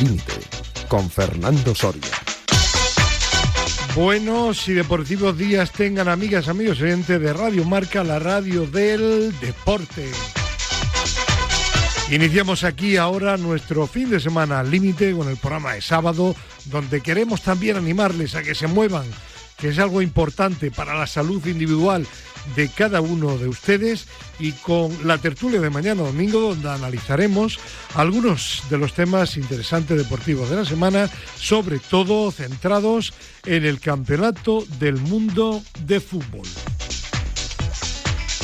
Límite, con Fernando Soria. Buenos y deportivos días tengan amigas, amigos oyentes de Radio Marca, la radio del deporte. Iniciamos aquí ahora nuestro fin de semana al límite con el programa de sábado, donde queremos también animarles a que se muevan, que es algo importante para la salud individual de cada uno de ustedes, y con la tertulia de mañana domingo, donde analizaremos algunos de los temas interesantes deportivos de la semana, sobre todo centrados en el Campeonato del Mundo de Fútbol.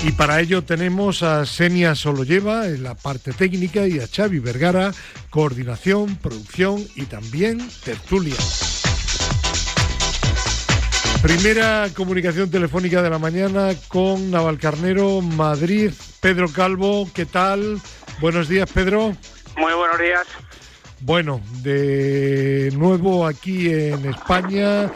Y para ello tenemos a Xenia Sololleva en la parte técnica y a Xavi Vergara, coordinación, producción y también tertulia. Primera comunicación telefónica de la mañana con Navalcarnero, Madrid. Pedro Calvo, ¿qué tal? Buenos días, Pedro. Muy buenos días. Bueno, de nuevo aquí en España.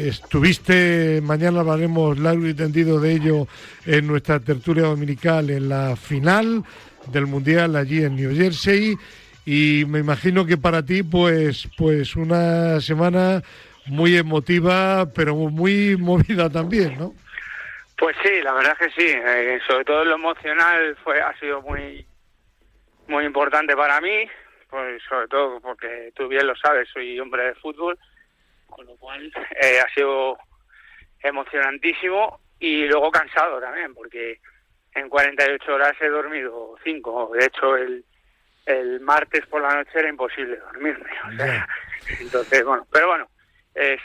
Estuviste, mañana hablaremos largo y tendido de ello en nuestra tertulia dominical, en la final del Mundial allí en New Jersey, y me imagino que para ti pues una semana muy emotiva, pero muy movida también, ¿no? Pues sí, la verdad es que sí, sobre todo lo emocional ha sido muy importante para mí, pues sobre todo porque tú bien lo sabes, soy hombre de fútbol, con lo cual ha sido emocionantísimo y luego cansado también, porque en 48 horas he dormido 5, de hecho el martes por la noche era imposible dormirme, o sea, entonces bueno, pero bueno,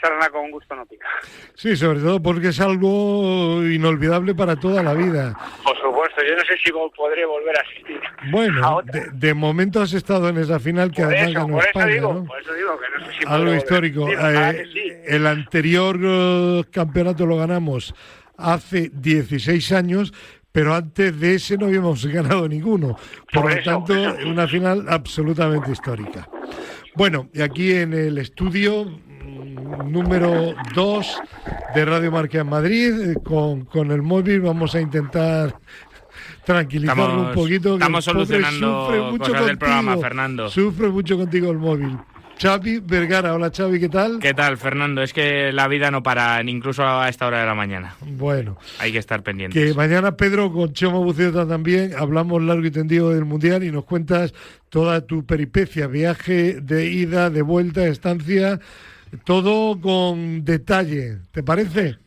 sarna con gusto no pica. Sí, sobre todo porque es algo inolvidable para toda la vida. Por supuesto, yo no sé si podré volver a asistir. Bueno, de momento has estado en esa final que además ganó España, ¿no? Por eso digo que no sé si algo histórico. Sí, sí. El anterior campeonato lo ganamos hace 16 años, pero antes de ese no habíamos ganado ninguno. Por lo tanto, una final absolutamente histórica. Bueno, y aquí en el estudio número 2 de Radio Marca en Madrid, con el móvil vamos a intentar tranquilizarlo un poquito. Estamos solucionando cosas del programa, Fernando. Sufre mucho contigo el móvil. Xavi Vergara, hola Xavi, ¿qué tal? ¿Qué tal, Fernando? Es que la vida no para, incluso a esta hora de la mañana. Bueno. Hay que estar pendientes. Que mañana, Pedro, con Chema Buceta también, hablamos largo y tendido del Mundial y nos cuentas toda tu peripecia, viaje de ida, de vuelta, estancia, todo con detalle. ¿Te parece?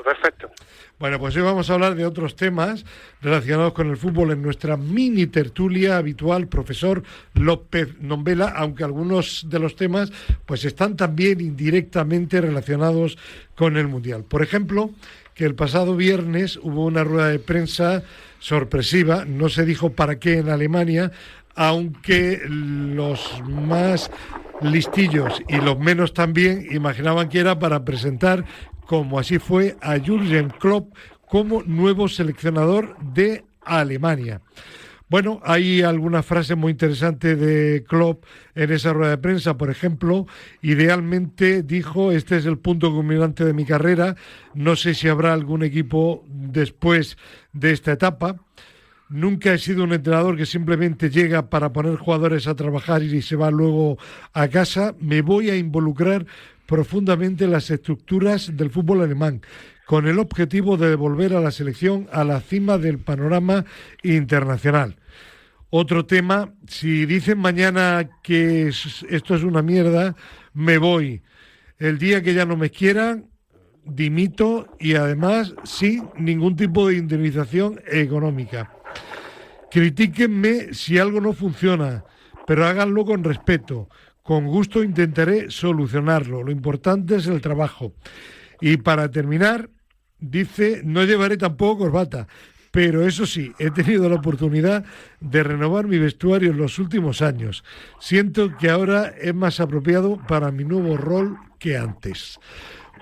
Perfecto. Bueno, pues hoy vamos a hablar de otros temas relacionados con el fútbol en nuestra mini tertulia habitual, profesor López Nombela, aunque algunos de los temas pues están también indirectamente relacionados con el Mundial. Por ejemplo, que el pasado viernes hubo una rueda de prensa sorpresiva, no se dijo para qué en Alemania, aunque los más listillos y los menos también imaginaban que era para presentar, como así fue, a Jürgen Klopp como nuevo seleccionador de Alemania. Bueno, hay alguna frase muy interesante de Klopp en esa rueda de prensa. Por ejemplo, idealmente dijo: este es el punto culminante de mi carrera, no sé si habrá algún equipo después de esta etapa. Nunca he sido un entrenador que simplemente llega para poner jugadores a trabajar y se va luego a casa. Me voy a involucrar profundamente en las estructuras del fútbol alemán, con el objetivo de devolver a la selección a la cima del panorama internacional. Otro tema: si dicen mañana que esto es una mierda, me voy. El día que ya no me quieran, dimito, y además sin ningún tipo de indemnización económica. Critíquenme si algo no funciona, pero háganlo con respeto. Con gusto intentaré solucionarlo. Lo importante es el trabajo. Y para terminar, dice: no llevaré tampoco corbata, pero eso sí, he tenido la oportunidad de renovar mi vestuario en los últimos años. Siento que ahora es más apropiado para mi nuevo rol que antes.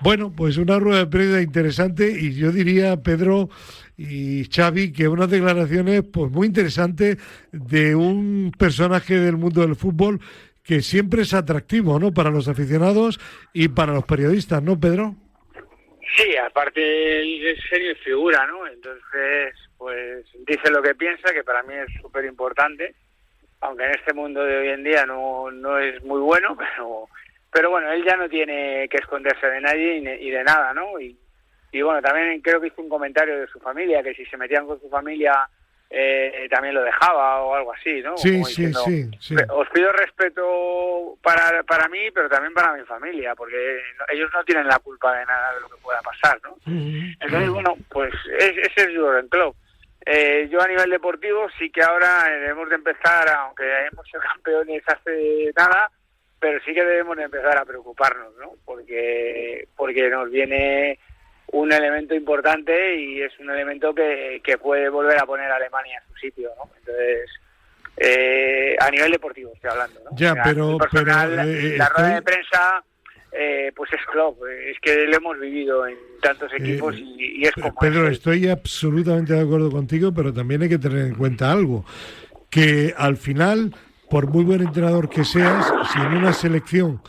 Bueno, pues una rueda de prensa interesante, y yo diría, Pedro y Xavi, que unas declaraciones pues muy interesantes de un personaje del mundo del fútbol que siempre es atractivo, ¿no?, para los aficionados y para los periodistas, ¿no, Pedro? Sí, aparte es serio y figura, ¿no? Entonces, pues dice lo que piensa, que para mí es súper importante, aunque en este mundo de hoy en día no es muy bueno, pero bueno, él ya no tiene que esconderse de nadie y de nada, ¿no? Y bueno, también creo que hizo un comentario de su familia, que si se metían con su familia también lo dejaba o algo así, ¿no? Sí, Como sí, diciendo, sí. os pido respeto para mí, pero también para mi familia, porque ellos no tienen la culpa de nada de lo que pueda pasar, ¿no? Entonces, bueno, pues ese es Jürgen Klopp. Yo a nivel deportivo sí que ahora debemos de empezar, aunque hemos sido campeones hace nada, pero sí que debemos de empezar a preocuparnos, ¿no? Porque nos viene un elemento importante y es un elemento que puede volver a poner a Alemania en su sitio, ¿no? Entonces, a nivel deportivo estoy hablando, ¿no? Ya, o sea, pero la rueda de prensa pues es Klopp, es que lo hemos vivido en tantos equipos y es como Pedro, estoy absolutamente de acuerdo contigo, pero también hay que tener en cuenta algo, que al final, por muy buen entrenador que seas, si en una selección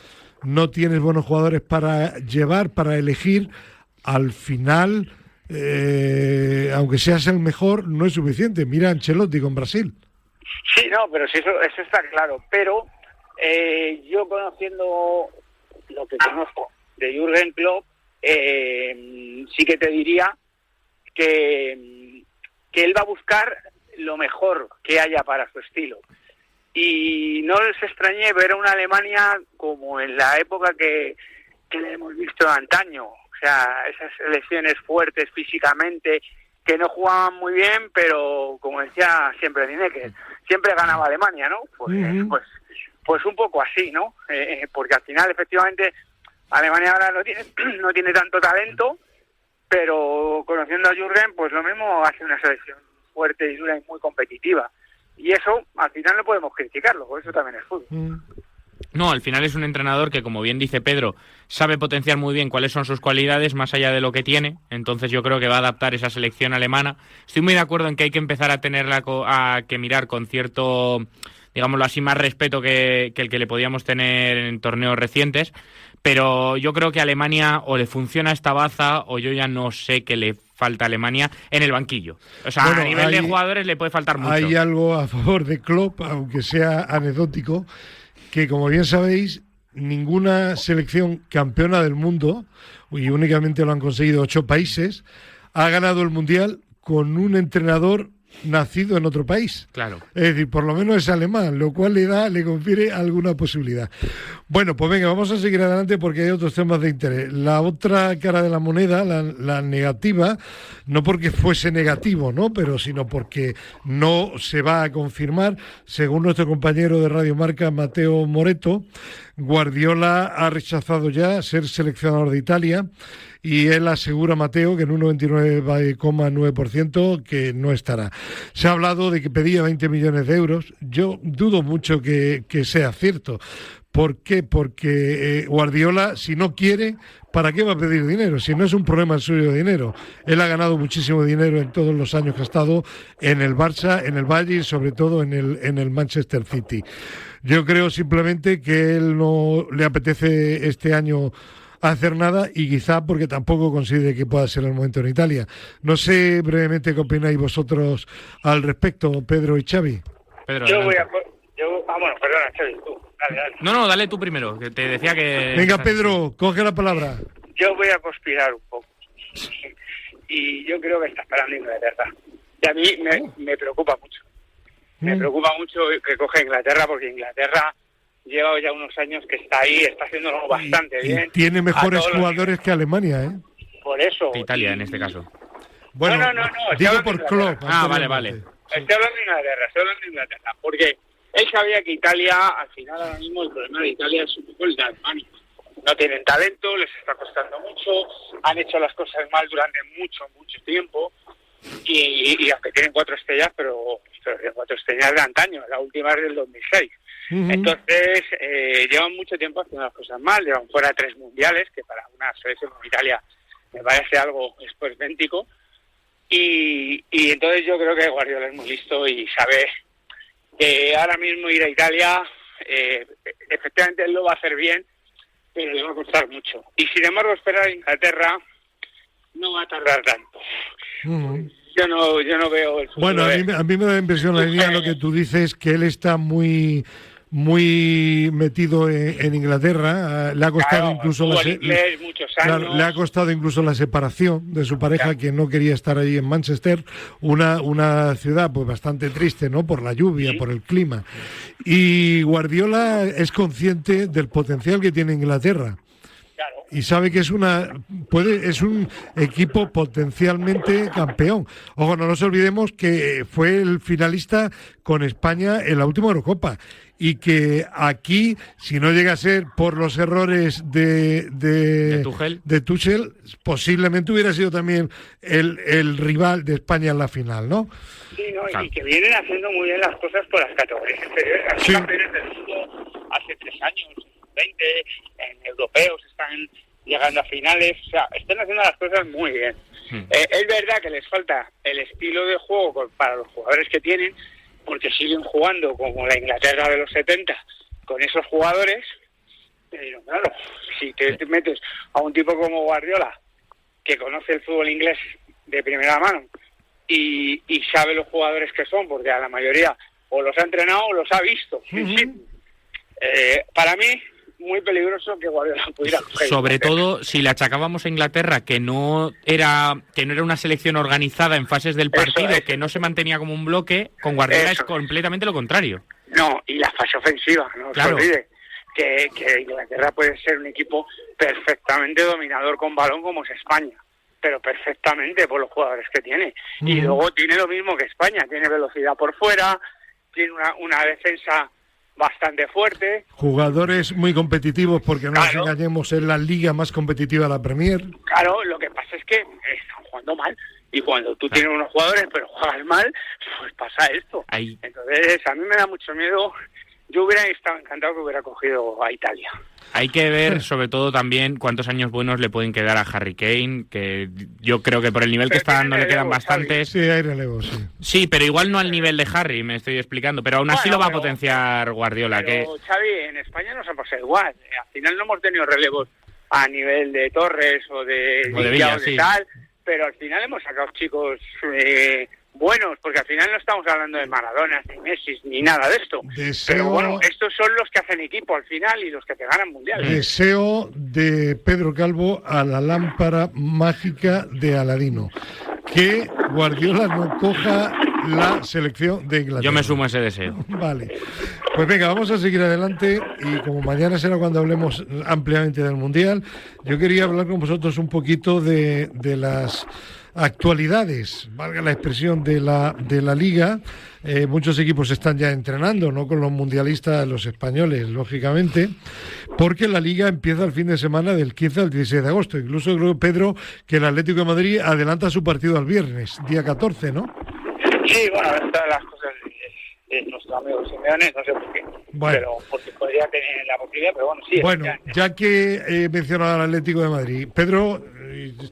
no tienes buenos jugadores para llevar, para elegir, al final, aunque seas el mejor, no es suficiente. Mira a Ancelotti con Brasil. Sí, no, pero sí, eso está claro. Pero yo conociendo lo que conozco de Jürgen Klopp, sí que te diría que él va a buscar lo mejor que haya para su estilo. Y no les extrañé ver a una Alemania como en la época que le hemos visto antaño. O sea, esas selecciones fuertes físicamente, que no jugaban muy bien, pero como decía siempre Lineker, siempre ganaba Alemania, ¿no? Pues un poco así, ¿no? Porque al final, efectivamente, Alemania ahora no tiene tanto talento, pero conociendo a Jürgen, pues lo mismo hace una selección fuerte y dura y muy competitiva. Y eso, al final no podemos criticarlo, por eso también es fútbol. No, al final es un entrenador que, como bien dice Pedro, sabe potenciar muy bien cuáles son sus cualidades más allá de lo que tiene. Entonces yo creo que va a adaptar esa selección alemana. Estoy muy de acuerdo en que hay que empezar a tenerla a que mirar con cierto, digámoslo así, más respeto que el que le podíamos tener en torneos recientes. Pero yo creo que a Alemania o le funciona esta baza o yo ya no sé qué le falta a Alemania en el banquillo. O sea, a nivel de jugadores le puede faltar mucho. Hay algo a favor de Klopp, aunque sea anecdótico, que como bien sabéis, ninguna selección campeona del mundo, y únicamente lo han conseguido 8 países, ha ganado el Mundial con un entrenador nacido en otro país. Claro. Es decir, por lo menos es alemán, lo cual le confiere alguna posibilidad. Bueno, pues venga, vamos a seguir adelante porque hay otros temas de interés. La otra cara de la moneda, la negativa, no porque fuese negativo, ¿no? Pero sino porque no se va a confirmar, según nuestro compañero de Radio Marca, Mateo Moreto, Guardiola ha rechazado ya ser seleccionador de Italia y él asegura, Mateo, que en un 99,9% que no estará. Se ha hablado de que pedía 20 millones de euros. Yo dudo mucho que sea cierto. ¿Por qué? Porque Guardiola, si no quiere, ¿para qué va a pedir dinero? Si no es un problema el suyo de dinero. Él ha ganado muchísimo dinero en todos los años que ha estado en el Barça, en el Bayern y sobre todo en el Manchester City. Yo creo simplemente que él no le apetece este año hacer nada y quizá porque tampoco considere que pueda ser el momento en Italia. No sé brevemente qué opináis vosotros al respecto, Pedro y Xavi. Pedro, bueno, perdona, Xavi, tú. Dale. No, dale tú primero, que te decía que... Venga, Pedro, coge la palabra. Yo voy a conspirar un poco. Y yo creo que está esperando Inglaterra. Y a mí me preocupa mucho. Me preocupa mucho que coge Inglaterra, porque Inglaterra lleva ya unos años que está ahí, está haciéndolo bastante bien. Y tiene mejores jugadores que Alemania, ¿eh? Por eso. Que Italia, en este caso. Bueno, no. Digo por Klopp. Vale. Estoy hablando de Inglaterra, porque él sabía que Italia, al final ahora mismo el problema de Italia es un poco el de Alemania. No tienen talento, les está costando mucho, han hecho las cosas mal durante mucho tiempo, y aunque tienen 4 estrellas, pero tienen 4 estrellas de antaño, la última es del 2006. Entonces, llevan mucho tiempo haciendo las cosas mal, llevan fuera 3 mundiales, que para una selección como Italia me parece algo esperpéntico, y entonces yo creo que Guardiola es muy listo y sabe que ahora mismo ir a Italia, efectivamente él lo va a hacer bien, pero le va a costar mucho. Y sin embargo, esperar a Inglaterra no va a tardar tanto. yo no veo el futuro. Bueno, a mí me da la impresión, la línea, lo que tú dices, que él está muy metido en Inglaterra. Le ha costado incluso inglés, muchos años. Claro, le ha costado incluso la separación de su pareja, que no quería estar ahí en Manchester, una ciudad pues bastante triste, ¿no? Por la lluvia, por el clima. Y Guardiola es consciente del potencial que tiene Inglaterra. Y sabe que es un equipo potencialmente campeón. Ojo, no nos olvidemos que fue el finalista con España en la última Eurocopa, y que aquí, si no llega a ser por los errores de Tuchel, posiblemente hubiera sido también el rival de España en la final, ¿no? Sí, ¿no? Claro. Y que vienen haciendo muy bien las cosas por las categorías inferiores. Aquí campeones del mundo hace 3 años, 20, en europeos están llegando a finales, o sea, están haciendo las cosas muy bien. Es verdad que les falta el estilo de juego para los jugadores que tienen, porque siguen jugando como la Inglaterra de los 70 con esos jugadores, pero claro, si te metes a un tipo como Guardiola, que conoce el fútbol inglés de primera mano y sabe los jugadores que son, porque a la mayoría o los ha entrenado o los ha visto. Para mí, muy peligroso que Guardiola pudiera coger. Sobre todo si le achacábamos a Inglaterra que no era una selección organizada en fases del partido, que no se mantenía como un bloque, con Guardiola es completamente lo contrario. No, y la fase ofensiva, no se olvide que Inglaterra puede ser un equipo perfectamente dominador con balón como es España, pero perfectamente por los jugadores que tiene. Y luego tiene lo mismo que España, tiene velocidad por fuera, tiene una defensa bastante fuerte. Jugadores muy competitivos, porque no nos engañemos, es la liga más competitiva de la Premier. Claro, lo que pasa es que están jugando mal. Y cuando tú tienes unos jugadores pero juegas mal, pues pasa esto. Entonces, a mí me da mucho miedo. Yo hubiera estado encantado que hubiera cogido a Italia. Hay que ver, sobre todo también, cuántos años buenos le pueden quedar a Harry Kane, que yo creo que por el nivel que está dando le quedan bastantes. Sí, hay relevo, sí. Sí, pero igual no al nivel de Harry, me estoy explicando, pero aún así lo va a potenciar Guardiola. Pero, Xavi, en España nos ha pasado igual. Al final no hemos tenido relevos a nivel de Torres o de Villa, tal, pero al final hemos sacado chicos buenos, porque al final no estamos hablando de Maradona, ni Messi, ni nada de esto. Pero bueno, estos son los que hacen equipo al final y los que te ganan mundiales. Deseo de Pedro Calvo a la lámpara mágica de Aladino, que Guardiola no coja la selección de Inglaterra. Yo me sumo a ese deseo. Vale. Pues venga, vamos a seguir adelante, y como mañana será cuando hablemos ampliamente del Mundial, yo quería hablar con vosotros un poquito de las actualidades, valga la expresión, de la Liga. Muchos equipos están ya entrenando, no con los mundialistas, los españoles, lógicamente, porque la Liga empieza el fin de semana del 15 al 16 de agosto. Incluso creo, Pedro, que el Atlético de Madrid adelanta su partido al viernes, día 14, ¿no? Sí, bueno, esta de las cosas de nuestro amigo Simeone, no sé por qué, pero porque podría tener la posibilidad, pero bueno, sí. Bueno, ya que he mencionado al Atlético de Madrid, Pedro,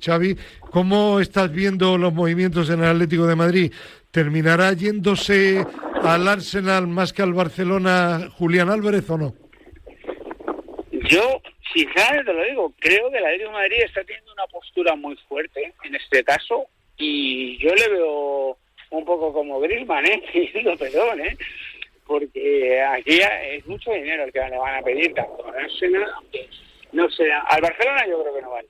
Xavi, ¿cómo estás viendo los movimientos en el Atlético de Madrid? ¿Terminará yéndose al Arsenal más que al Barcelona Julián Álvarez o no? Yo, sinceramente te lo digo, creo que el Atlético de Madrid está teniendo una postura muy fuerte en este caso, y yo le veo un poco como Griezmann, pidiendo perdón, porque aquí es mucho dinero el que le van a pedir, tanto al Arsenal, aunque no sea, al Barcelona yo creo que no vale.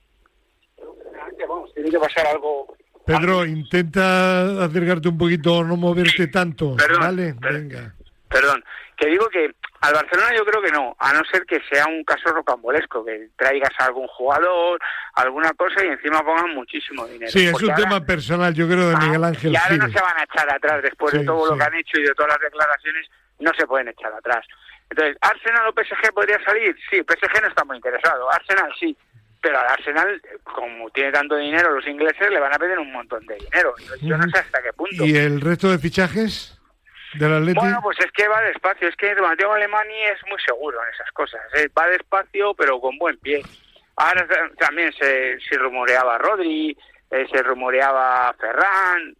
Vamos, tiene que pasar algo. Pedro, intenta acercarte un poquito, no moverte tanto. Perdón, ¿vale? Venga. Perdón, que digo que al Barcelona yo creo que no, a no ser que sea un caso rocambolesco, que traigas a algún jugador, alguna cosa y encima pongan muchísimo dinero. Sí, es un tema personal, yo creo, de Miguel Ángel Y ahora Gil. no se van a echar atrás, después de todo lo que han hecho y de todas las declaraciones, no se pueden echar atrás. Entonces, ¿Arsenal o PSG podría salir? Sí, PSG no está muy interesado, Arsenal sí. Pero al Arsenal, como tiene tanto dinero, los ingleses le van a pedir un montón de dinero. Yo no sé hasta qué punto. ¿Y el resto de fichajes del Atleti? Bueno, pues es que va despacio. Es que Mateo Alemany es muy seguro en esas cosas. Va despacio, pero con buen pie. Ahora también se rumoreaba Rodri, se rumoreaba Ferran.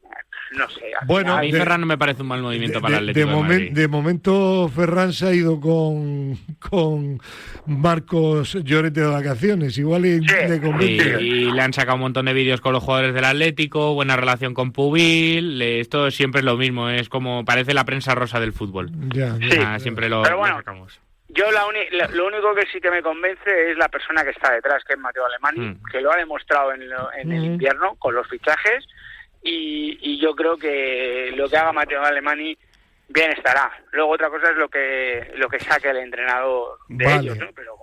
no sé. Bueno, A mí Ferran no me parece un mal movimiento para el Atlético de Madrid. De momento Ferran se ha ido con Marcos Llorente de vacaciones, igual le convence. Y le han sacado un montón de vídeos con los jugadores del Atlético, buena relación con Pubil, esto siempre es lo mismo, es como parece la prensa rosa del fútbol. Ya. Siempre lo sacamos. Yo lo único que sí que me convence es la persona que está detrás, que es Matteo Alemany, que lo ha demostrado en el invierno con los fichajes, y yo creo que lo que haga Matteo Alemany bien estará. Luego otra cosa es lo que saque el entrenador de ellos, ¿no? Pero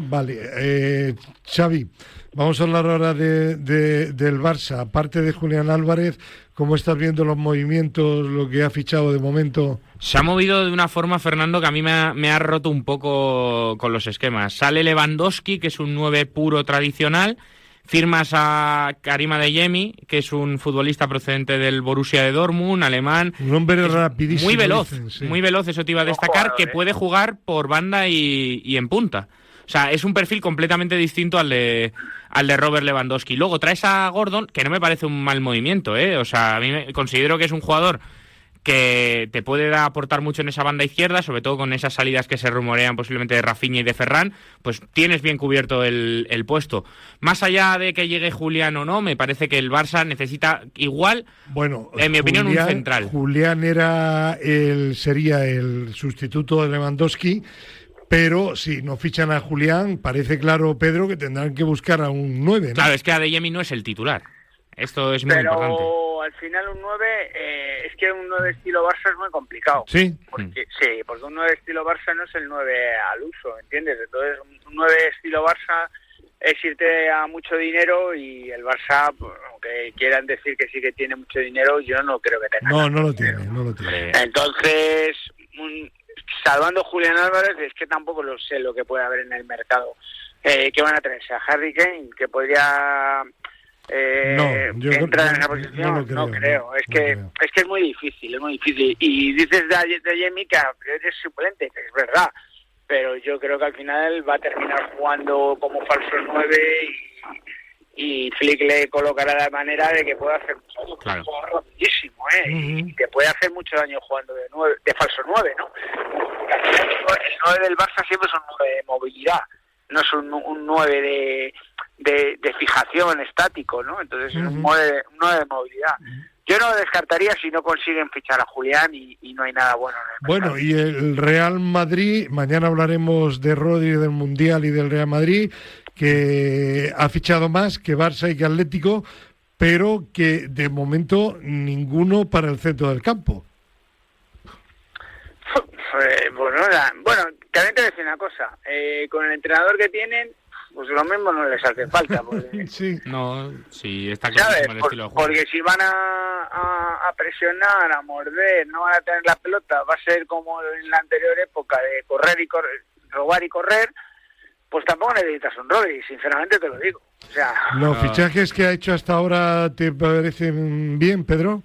Vale. Xavi, vamos a hablar ahora del Barça. Aparte de Julián Álvarez, ¿cómo estás viendo los movimientos, lo que ha fichado de momento? Se ha movido de una forma, Fernando, que a mí me ha roto un poco con los esquemas. Sale Lewandowski, que es un 9 puro tradicional. Firmas a Karim Adeyemi, que es un futbolista procedente del Borussia de Dortmund, alemán. Un hombre rapidísimo. Muy veloz, dicen, sí. muy veloz, eso te iba a destacar, que puede jugar por banda y en punta. O sea, es un perfil completamente distinto al de Robert Lewandowski. Luego traes a Gordon, que no me parece un mal movimiento, ¿eh? O sea, a mí considero que es un jugador que te puede aportar mucho en esa banda izquierda, sobre todo con esas salidas que se rumorean posiblemente de Rafinha y de Ferran, pues tienes bien cubierto el puesto. Más allá de que llegue Julián o no, me parece que el Barça necesita igual, en mi opinión, un central. Julián sería el sustituto de Lewandowski, pero si no fichan a Julián, parece claro, Pedro, que tendrán que buscar a un 9, ¿no? Claro, es que Adeyemi no es el titular. Esto es muy importante. Pero al final un 9, es que un 9 estilo Barça es muy complicado. ¿Sí? Porque un 9 estilo Barça no es el 9 al uso, ¿entiendes? Entonces un 9 estilo Barça es irte a mucho dinero, y el Barça, pues, aunque quieran decir que sí que tiene mucho dinero, yo no creo que tenga. No lo tiene. Entonces, salvando Julián Álvarez, es que tampoco lo sé lo que puede haber en el mercado. ¿Qué van a tenerse? ¿A Harry Kane, que podría entrar en esa posición? No creo. Es que es muy difícil, Y dices de Jamie que a priori es suplente, que es verdad, pero yo creo que al final va a terminar jugando como falso 9, y Flick le colocará de manera de que pueda hacer mucho daño. Claro. Es un jugador rapidísimo, y te puede hacer mucho daño jugando de falso 9, ¿no? Porque al final el 9 del Barça siempre es un 9 de movilidad, no es un 9 de fijación estático, ¿no? Entonces es un 9 de movilidad. Yo no lo descartaría si no consiguen fichar a Julián, y no hay nada bueno en el mercado. Bueno, y el Real Madrid, mañana hablaremos de Rodri, del Mundial y del Real Madrid, que ha fichado más que Barça y que Atlético, pero que de momento ninguno para el centro del campo. Bueno, también te voy a decir una cosa, con el entrenador que tienen, pues lo mismo no les hace falta. Porque, sí. No, sí, está clarísimo el estilo de juego. Porque si van a presionar, a morder, no van a tener la pelota, va a ser como en la anterior época de robar y correr, pues tampoco necesitas un Rodri, sinceramente te lo digo. O sea, ¿los fichajes que ha hecho hasta ahora te parecen bien, Pedro?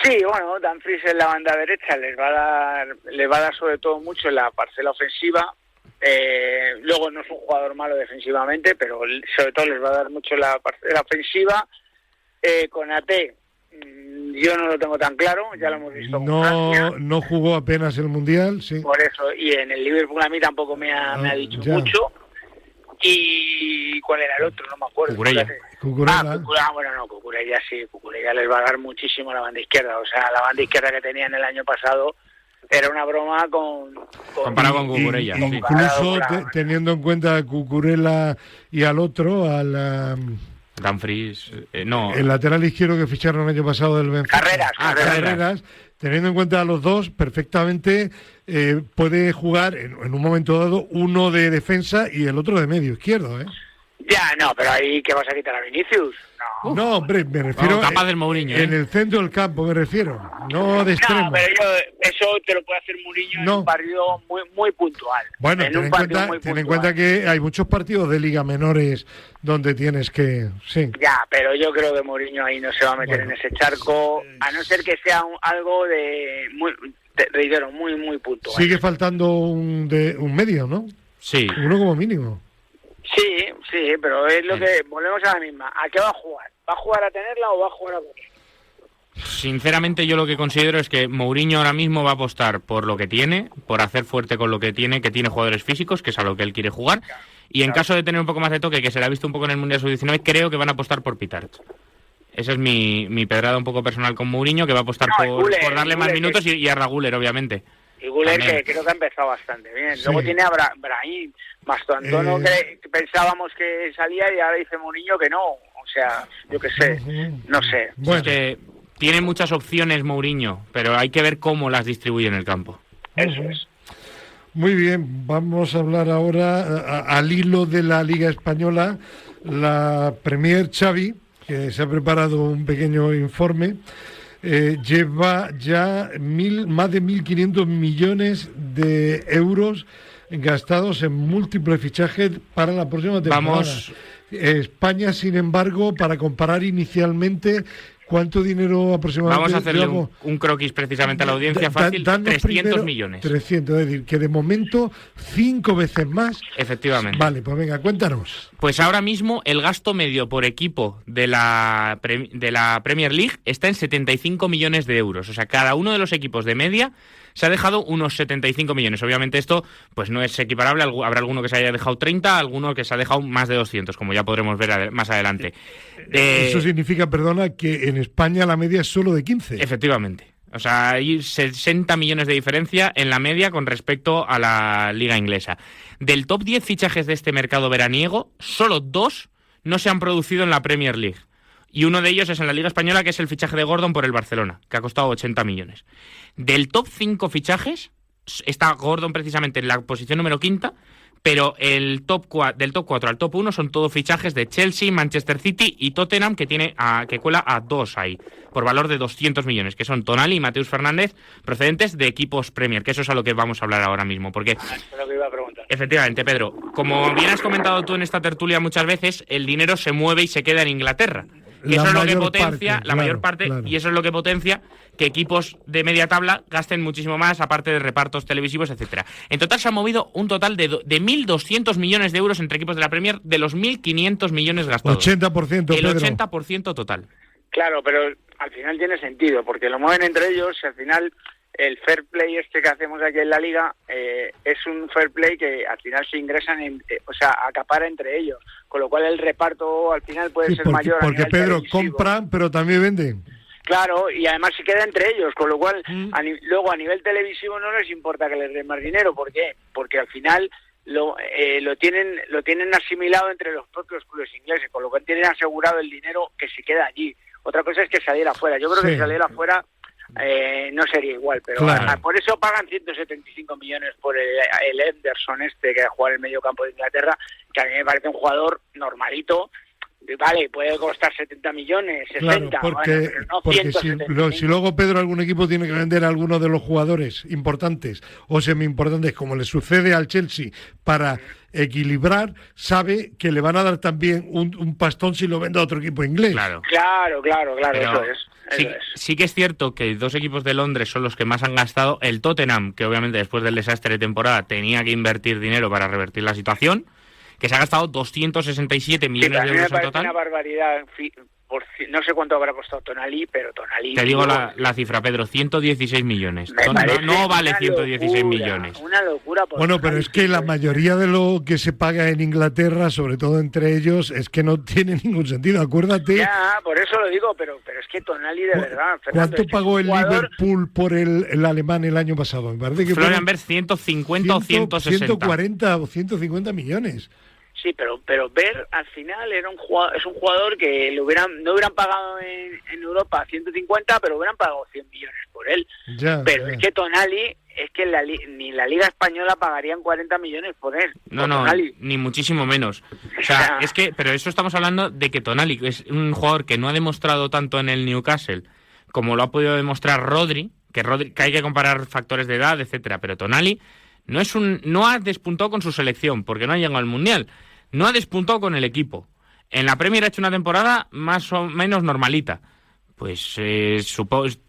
Sí, bueno, Dumfries en la banda derecha les va a dar sobre todo mucho en la parcela ofensiva. Luego no es un jugador malo defensivamente, pero sobre todo les va a dar mucho en la parcela ofensiva. Con AT, yo no lo tengo tan claro, ya lo hemos visto. No jugó apenas el Mundial, sí. Por eso, y en el Liverpool a mí tampoco me ha dicho mucho. ¿Y cuál era el otro? No me acuerdo. Cucurella. Cucurella sí. Cucurella les va a dar muchísimo a la banda izquierda. O sea, la banda izquierda que tenían el año pasado era una broma comparado con Cucurella. Sí. Incluso teniendo en cuenta a Cucurella y al otro, Dumfries, el lateral izquierdo que ficharon el año pasado del Benfica. Carreras. Teniendo en cuenta a los dos, perfectamente puede jugar en un momento dado uno de defensa y el otro de medio izquierdo, ¿eh? Ya, no, pero ahí ¿qué vas a quitar a Vinicius? No, hombre, me refiero capaz del Mourinho, en el centro del campo, me refiero, no de extremo. No, pero eso te lo puede hacer Mourinho en un partido muy, muy puntual. Bueno, ten en cuenta que hay muchos partidos de liga menores donde tienes que... Sí. Ya, pero yo creo que Mourinho ahí no se va a meter en ese charco, a no ser que sea algo de... reitero, muy, muy puntual. Sigue faltando un medio, ¿no? Sí. Uno como mínimo. Sí, pero es lo que volvemos a la misma. ¿A qué va a jugar? ¿Va a jugar a tenerla o va a jugar a poner? sinceramente yo lo que considero es que Mourinho ahora mismo va a apostar por lo que tiene, por hacer fuerte con lo que tiene jugadores físicos, que es a lo que él quiere jugar, y en caso de tener un poco más de toque, que se le ha visto un poco en el Mundial Sub-19, creo que van a apostar por Pitart. Esa es mi pedrada un poco personal con Mourinho, que va a apostar por darle más minutos, y a Raguler, obviamente. Y Guller, que creo que ha empezado bastante bien. Sí. Luego tiene a Brahim, Mastoantono, que pensábamos que salía, y ahora dice Mourinho que no. O sea, yo qué sé, no sé. Bueno. Es que tiene muchas opciones Mourinho, pero hay que ver cómo las distribuye en el campo. Eso es. Muy bien, vamos a hablar ahora al hilo de la Liga Española. La Premier Xavi, que se ha preparado un pequeño informe, lleva ya más de 1.500 millones de euros gastados en múltiples fichajes para la próxima temporada. España, sin embargo, para comparar inicialmente, ¿cuánto dinero aproximadamente? Vamos a hacerle un croquis precisamente a la audiencia fácil, 300 millones. 300, es decir, que de momento 5 veces más. Efectivamente. Vale, pues venga, cuéntanos. Pues ahora mismo el gasto medio por equipo de la Premier League está en 75 millones de euros. O sea, cada uno de los equipos de media se ha dejado unos 75 millones. Obviamente esto pues no es equiparable. Habrá alguno que se haya dejado 30, alguno que se ha dejado más de 200, como ya podremos ver más adelante. Eso significa, perdona, que en España la media es solo de 15. Efectivamente. O sea, hay 60 millones de diferencia en la media con respecto a la liga inglesa. Del top 10 fichajes de este mercado veraniego, solo 2 no se han producido en la Premier League. Y uno de ellos es en la Liga Española, que es el fichaje de Gordon por el Barcelona, que ha costado 80 millones. Del top 5 fichajes, está Gordon precisamente en la posición número 5, pero del top 4 al top 1 son todos fichajes de Chelsea, Manchester City y Tottenham, que cuela a 2 ahí, por valor de 200 millones, que son Tonali y Mateus Fernández, procedentes de equipos Premier, que eso es a lo que vamos a hablar ahora mismo, porque... es lo que iba a preguntar. Efectivamente, Pedro, como bien has comentado tú en esta tertulia muchas veces, el dinero se mueve y se queda en Inglaterra. Que eso es lo que potencia, la mayor parte, y eso es lo que potencia que equipos de media tabla gasten muchísimo más, aparte de repartos televisivos, etcétera. En total se ha movido un total de 1.200 millones de euros entre equipos de la Premier, de los 1.500 millones gastados. 80%, el Pedro. 80% total. Claro, pero al final tiene sentido, porque lo mueven entre ellos, y al final el fair play que hacemos aquí en la Liga es un fair play que al final se ingresan, acapara entre ellos, con lo cual el reparto al final puede ser mayor. Porque Pedro, compran, pero también venden. Claro, y además se queda entre ellos, con lo cual luego a nivel televisivo no les importa que les den más dinero. ¿Por qué? Porque al final lo tienen asimilado entre los propios clubes ingleses, con lo cual tienen asegurado el dinero que se queda allí. Otra cosa es que saliera afuera. Yo creo que si saliera afuera no sería igual, pero por eso pagan 175 millones por el Henderson que juega en el medio campo de Inglaterra, que a mí me parece un jugador normalito. Vale, puede costar 70 millones, 60, claro, porque si luego, Pedro, algún equipo tiene que vender a alguno de los jugadores importantes o semi-importantes, como le sucede al Chelsea, para equilibrar, sabe que le van a dar también un pastón si lo vende a otro equipo inglés. Claro, pero eso es. Sí que es cierto que 2 equipos de Londres son los que más han gastado. El Tottenham, que obviamente después del desastre de temporada tenía que invertir dinero para revertir la situación, que se ha gastado 267 millones de euros en total. Una barbaridad. No sé cuánto habrá costado Tonali, pero Tonali... Te digo la cifra, Pedro, 116 millones. No vale 116 millones. Una locura. Bueno, pero es que la mayoría de lo que se paga en Inglaterra, sobre todo entre ellos, es que no tiene ningún sentido. Acuérdate... Ya, por eso lo digo, pero es que Tonali, de verdad... Fernando, ¿cuánto pagó el Liverpool por el alemán el año pasado? Me parece que Florian Wirtz 150 o 160. 140 o 150 millones. Sí, pero Ver al final es un jugador que no hubieran pagado en Europa 150, pero hubieran pagado 100 millones por él. Es que Tonali, ni la Liga Española pagarían 40 millones por él. No, Tonali. Ni muchísimo menos. O sea, pero eso estamos hablando de que Tonali es un jugador que no ha demostrado tanto en el Newcastle como lo ha podido demostrar Rodri, que hay que comparar factores de edad, etcétera, pero Tonali no ha despuntado con su selección porque no ha llegado al Mundial. No ha despuntado con el equipo. En la Premier ha hecho una temporada más o menos normalita. Pues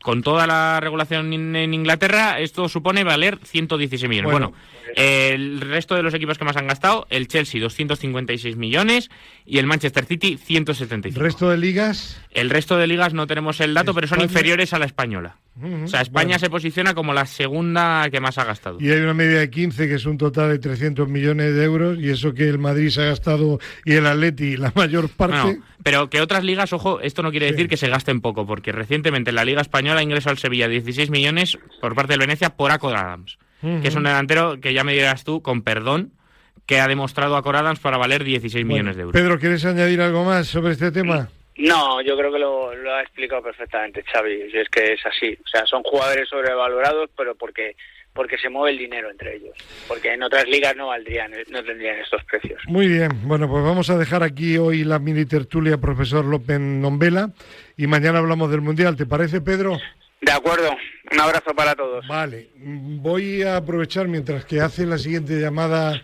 con toda la regulación en Inglaterra, esto supone valer 116 millones. Bueno, el resto de los equipos que más han gastado, el Chelsea 256 millones y el Manchester City 175. ¿Resto de ligas? El resto de ligas no tenemos el dato, pero son inferiores a la española. Uh-huh. O sea, España se posiciona como la segunda que más ha gastado. Y hay una media de 15, que es un total de 300 millones de euros, y eso que el Madrid se ha gastado y el Atleti la mayor parte. No, pero que otras ligas, ojo, esto no quiere decir que se gasten poco, porque recientemente en la Liga Española ingresó al Sevilla 16 millones por parte del Venecia por Acor Adams, que es un delantero que ya me dirás tú, con perdón, que ha demostrado Acor Adams para valer 16 millones de euros. Pedro, ¿quieres añadir algo más sobre este tema? No, yo creo que lo ha explicado perfectamente Xavi, si es que es así. O sea, son jugadores sobrevalorados, pero porque se mueve el dinero entre ellos. Porque en otras ligas no tendrían estos precios. Muy bien, bueno, pues vamos a dejar aquí hoy la mini tertulia, profesor López Nombela, y mañana hablamos del Mundial. ¿Te parece, Pedro? De acuerdo, un abrazo para todos. Vale, voy a aprovechar mientras que hace la siguiente llamada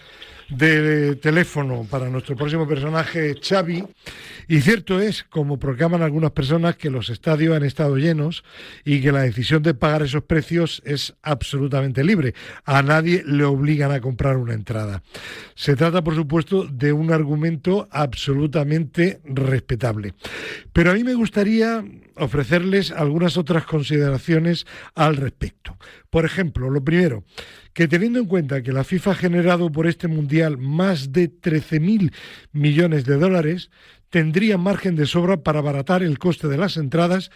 de teléfono para nuestro próximo personaje, Xavi. Y cierto es, como proclaman algunas personas, que los estadios han estado llenos y que la decisión de pagar esos precios es absolutamente libre. A nadie le obligan a comprar una entrada. Se trata, por supuesto, de un argumento absolutamente respetable. Pero a mí me gustaría ofrecerles algunas otras consideraciones al respecto. Por ejemplo, lo primero, que teniendo en cuenta que la FIFA ha generado por este Mundial más de 13.000 millones de dólares, tendría margen de sobra para abaratar el coste de las entradas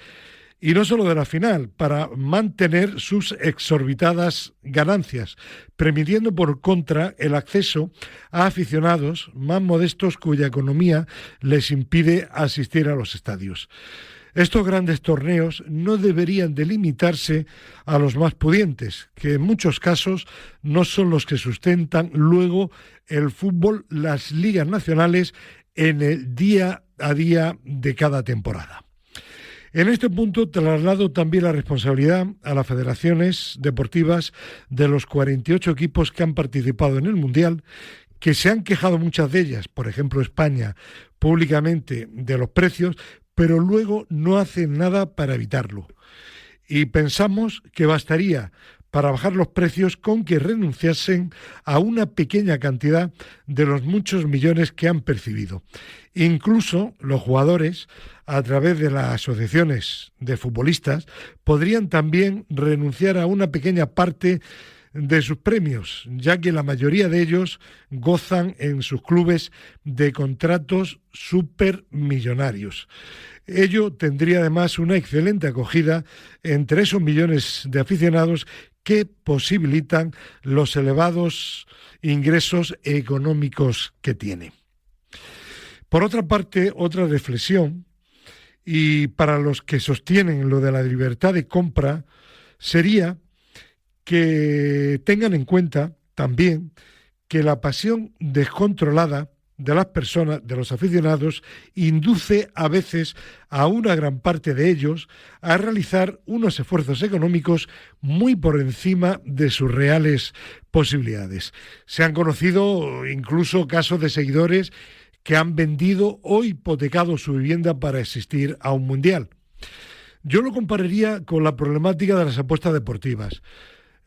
y no solo de la final, para mantener sus exorbitadas ganancias, permitiendo por contra el acceso a aficionados más modestos cuya economía les impide asistir a los estadios. Estos grandes torneos no deberían delimitarse a los más pudientes, que en muchos casos no son los que sustentan luego el fútbol, las ligas nacionales en el día a día de cada temporada. En este punto traslado también la responsabilidad a las federaciones deportivas de los 48 equipos que han participado en el Mundial, que se han quejado muchas de ellas, por ejemplo España, públicamente de los precios, pero luego no hacen nada para evitarlo. Y pensamos que bastaría para bajar los precios con que renunciasen a una pequeña cantidad de los muchos millones que han percibido. Incluso los jugadores, a través de las asociaciones de futbolistas, podrían también renunciar a una pequeña parte de sus premios, ya que la mayoría de ellos gozan en sus clubes de contratos supermillonarios. Ello tendría además una excelente acogida entre esos millones de aficionados que posibilitan los elevados ingresos económicos que tiene. Por otra parte, otra reflexión, y para los que sostienen lo de la libertad de compra, sería que tengan en cuenta también que la pasión descontrolada de las personas, de los aficionados, induce a veces a una gran parte de ellos a realizar unos esfuerzos económicos muy por encima de sus reales posibilidades. Se han conocido incluso casos de seguidores que han vendido o hipotecado su vivienda para asistir a un mundial. Yo lo compararía con la problemática de las apuestas deportivas.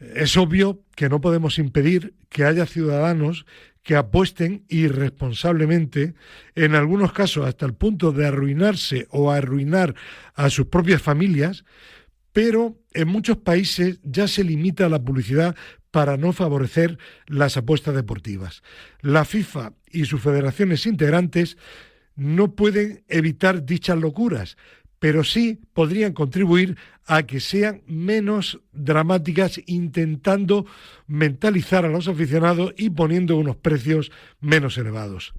Es obvio que no podemos impedir que haya ciudadanos que apuesten irresponsablemente, en algunos casos hasta el punto de arruinarse o arruinar a sus propias familias, pero en muchos países ya se limita la publicidad para no favorecer las apuestas deportivas. La FIFA y sus federaciones integrantes no pueden evitar dichas locuras, pero sí podrían contribuir a que sean menos dramáticas, intentando mentalizar a los aficionados y poniendo unos precios menos elevados.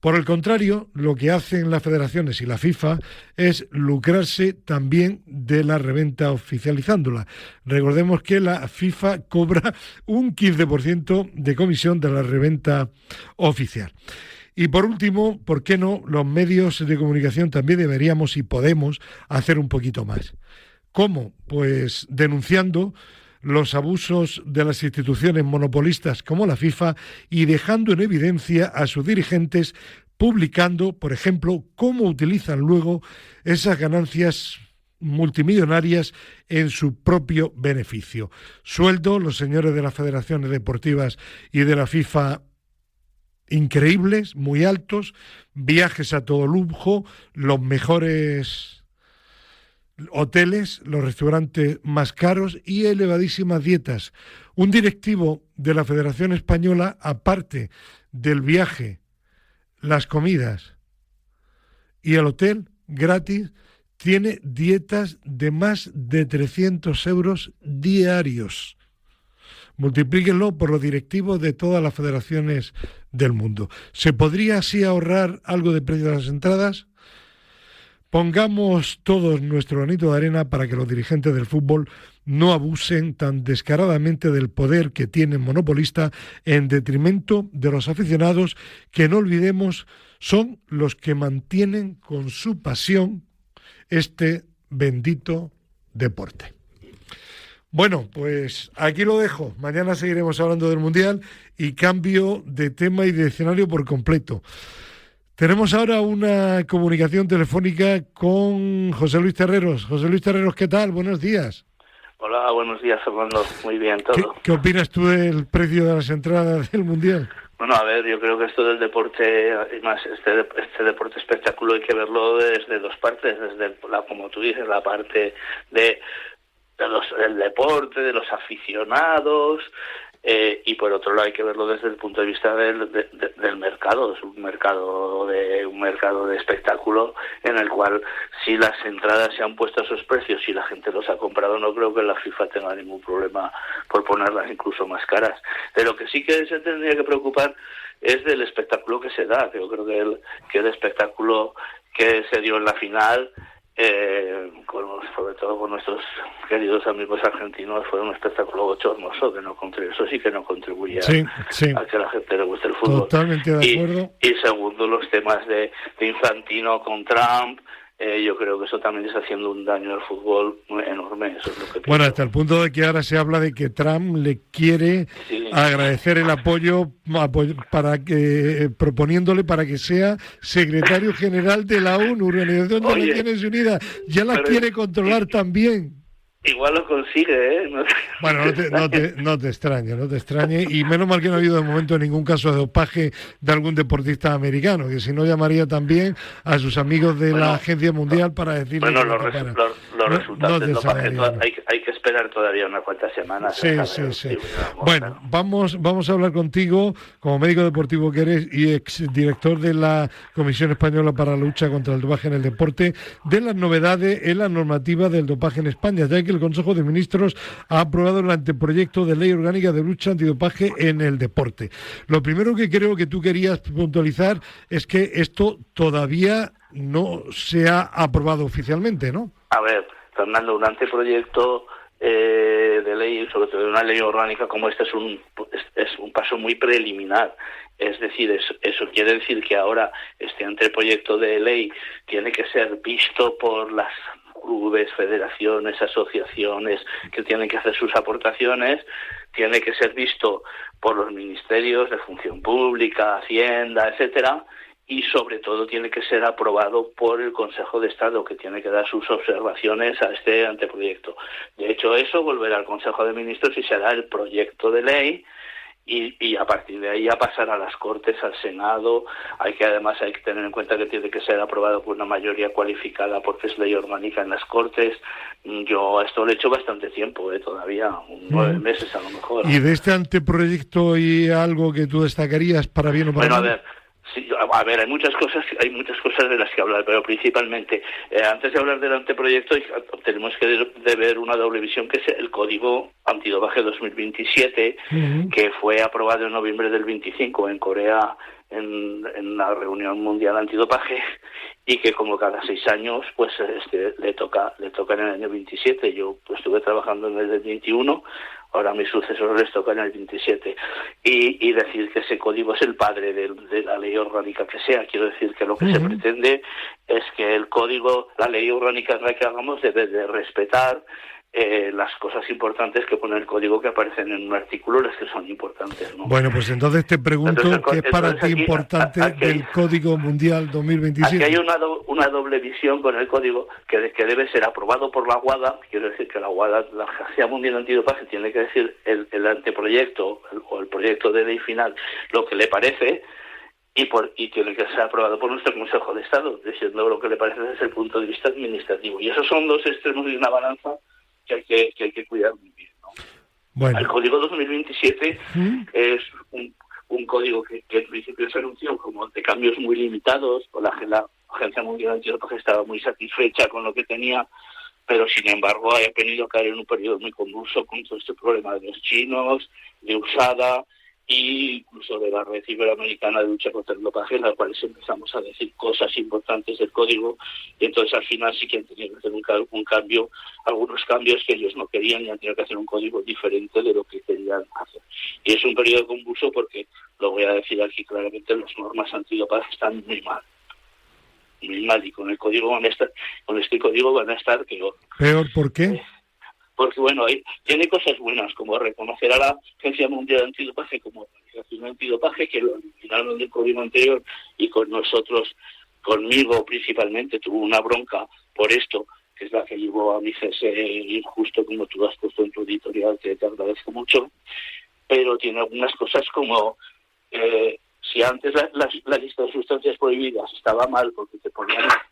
Por el contrario, lo que hacen las federaciones y la FIFA es lucrarse también de la reventa oficializándola. Recordemos que la FIFA cobra un 15% de comisión de la reventa oficial. Y por último, ¿por qué no? Los medios de comunicación también deberíamos y podemos hacer un poquito más. ¿Cómo? Pues denunciando los abusos de las instituciones monopolistas como la FIFA y dejando en evidencia a sus dirigentes, publicando, por ejemplo, cómo utilizan luego esas ganancias multimillonarias en su propio beneficio. Sueldo, los señores de las federaciones deportivas y de la FIFA, increíbles, muy altos, viajes a todo lujo, los mejores hoteles, los restaurantes más caros y elevadísimas dietas. Un directivo de la Federación Española, aparte del viaje, las comidas y el hotel gratis, tiene dietas de más de 300 euros diarios. Multiplíquenlo por los directivos de todas las federaciones del mundo. ¿Se podría así ahorrar algo de precio de las entradas? Pongamos todos nuestro granito de arena para que los dirigentes del fútbol no abusen tan descaradamente del poder que tienen monopolista en detrimento de los aficionados, que no olvidemos son los que mantienen con su pasión este bendito deporte. Bueno, pues aquí lo dejo. Mañana seguiremos hablando del Mundial y cambio de tema y de escenario por completo. Tenemos ahora una comunicación telefónica con José Luis Terreros. José Luis Terreros, ¿qué tal? Buenos días. Hola, buenos días, Fernando. Muy bien, todo. ¿Qué opinas tú del precio de las entradas del Mundial? Bueno, a ver, yo creo que esto del deporte, más este deporte espectáculo, hay que verlo desde dos partes, desde como tú dices, la parte del deporte, de los aficionados, y por otro lado hay que verlo desde el punto de vista del mercado. Es un mercado de espectáculo en el cual, si las entradas se han puesto a esos precios y la gente los ha comprado, no creo que la FIFA tenga ningún problema por ponerlas incluso más caras. De lo que sí que se tendría que preocupar es del espectáculo que se da. Yo creo que el espectáculo que se dio en la final, sobre todo con nuestros queridos amigos argentinos, fue un espectáculo bochornoso, eso sí que no contribuye a que la gente le guste el fútbol. Totalmente de acuerdo. Y segundo, los temas de Infantino con Trump, yo creo que eso también está haciendo un daño al fútbol enorme. Eso es lo que pienso. Bueno, hasta el punto de que ahora se habla de que Trump le quiere agradecer el apoyo para que proponiéndole para que sea secretario general de la ONU, Organización de las Naciones Unidas. Ya la quiere controlar también. Igual lo consigue, ¿eh? Bueno, no te extrañe, y menos mal que no ha habido de momento ningún caso de dopaje de algún deportista americano, que si no llamaría también a sus amigos de la Agencia Mundial para decirles... Bueno, los resultados del dopaje hay que esperar todavía unas cuantas semanas. Sí. Bueno, vamos a hablar contigo, como médico deportivo que eres y exdirector de la Comisión Española para la Lucha contra el Dopaje en el Deporte, de las novedades en la normativa del dopaje en España, ya que el Consejo de Ministros ha aprobado el anteproyecto de ley orgánica de lucha antidopaje en el deporte. Lo primero que creo que tú querías puntualizar es que esto todavía no se ha aprobado oficialmente, ¿no? A ver, Fernando, un anteproyecto de ley, sobre todo de una ley orgánica como esta, es un paso muy preliminar. Es decir, eso quiere decir que ahora este anteproyecto de ley tiene que ser visto por las clubes, federaciones, asociaciones que tienen que hacer sus aportaciones, tiene que ser visto por los ministerios de Función Pública, Hacienda, etcétera, y sobre todo tiene que ser aprobado por el Consejo de Estado, que tiene que dar sus observaciones a este anteproyecto. De hecho, eso volverá al Consejo de Ministros y será el proyecto de ley, y a partir de ahí a pasar a las Cortes, al Senado. Además hay que tener en cuenta que tiene que ser aprobado por una mayoría cualificada, porque es ley orgánica en las Cortes. Yo a esto le he hecho bastante tiempo, todavía, 9 meses a lo mejor. ¿Y de este anteproyecto hay algo que tú destacarías para bien o para mal? Bueno, a ver, hay muchas cosas de las que hablar, pero principalmente, antes de hablar del anteproyecto, tenemos que ver una doble visión, que es el Código Antidopaje 2027, que fue aprobado en noviembre del 25 en Corea, en la reunión mundial antidopaje, y que como cada 6 años pues le toca en el año 27. Yo estuve trabajando en el del 21, ahora a mis sucesores les toca en el 27, y decir que ese código es el padre de la ley orgánica que sea. Quiero decir que lo que se pretende es que el código, la ley orgánica que hagamos, debe de respetar las cosas importantes que pone el código que aparecen en un artículo, las que son importantes, ¿no? Bueno, pues entonces te pregunto, ¿qué es para ti aquí, importante del Código Mundial 2027? Aquí hay una doble visión con el código que debe ser aprobado por la WADA. Quiero decir que la WADA, la Agencia Mundial Antidopaje, tiene que decir el anteproyecto o el proyecto de ley final lo que le parece, y tiene que ser aprobado por nuestro Consejo de Estado, diciendo lo que le parece desde el punto de vista administrativo. Y esos son dos extremos de una balanza que hay que cuidar muy bien, ¿no? Bueno. El Código 2027 es un código que en principio se anunció como de cambios muy limitados, la Agencia Mundial Antidopaje estaba muy satisfecha con lo que tenía, pero sin embargo ha venido a caer en un periodo muy convulso con todo este problema de los chinos, de USADA, y incluso de la Red Iberoamericana de Lucha contra el Dopaje, en las cuales empezamos a decir cosas importantes del código, y entonces al final sí que han tenido que hacer un cambio, algunos cambios que ellos no querían, y han tenido que hacer un código diferente de lo que querían hacer. Y es un periodo convulso porque, lo voy a decir aquí claramente, las normas antidopaje están muy mal, y con el código con este código van a estar peor. ¿Peor por qué? Porque, bueno, tiene cosas buenas, como reconocer a la Agencia Mundial Antidopaje como organización antidopaje, que lo eliminaron del código anterior, y con nosotros, conmigo principalmente, tuvo una bronca por esto, que es la que llevó a mi cese injusto, como tú has puesto en tu editorial, que te agradezco mucho. Pero tiene algunas cosas como, si antes la lista de sustancias prohibidas estaba mal porque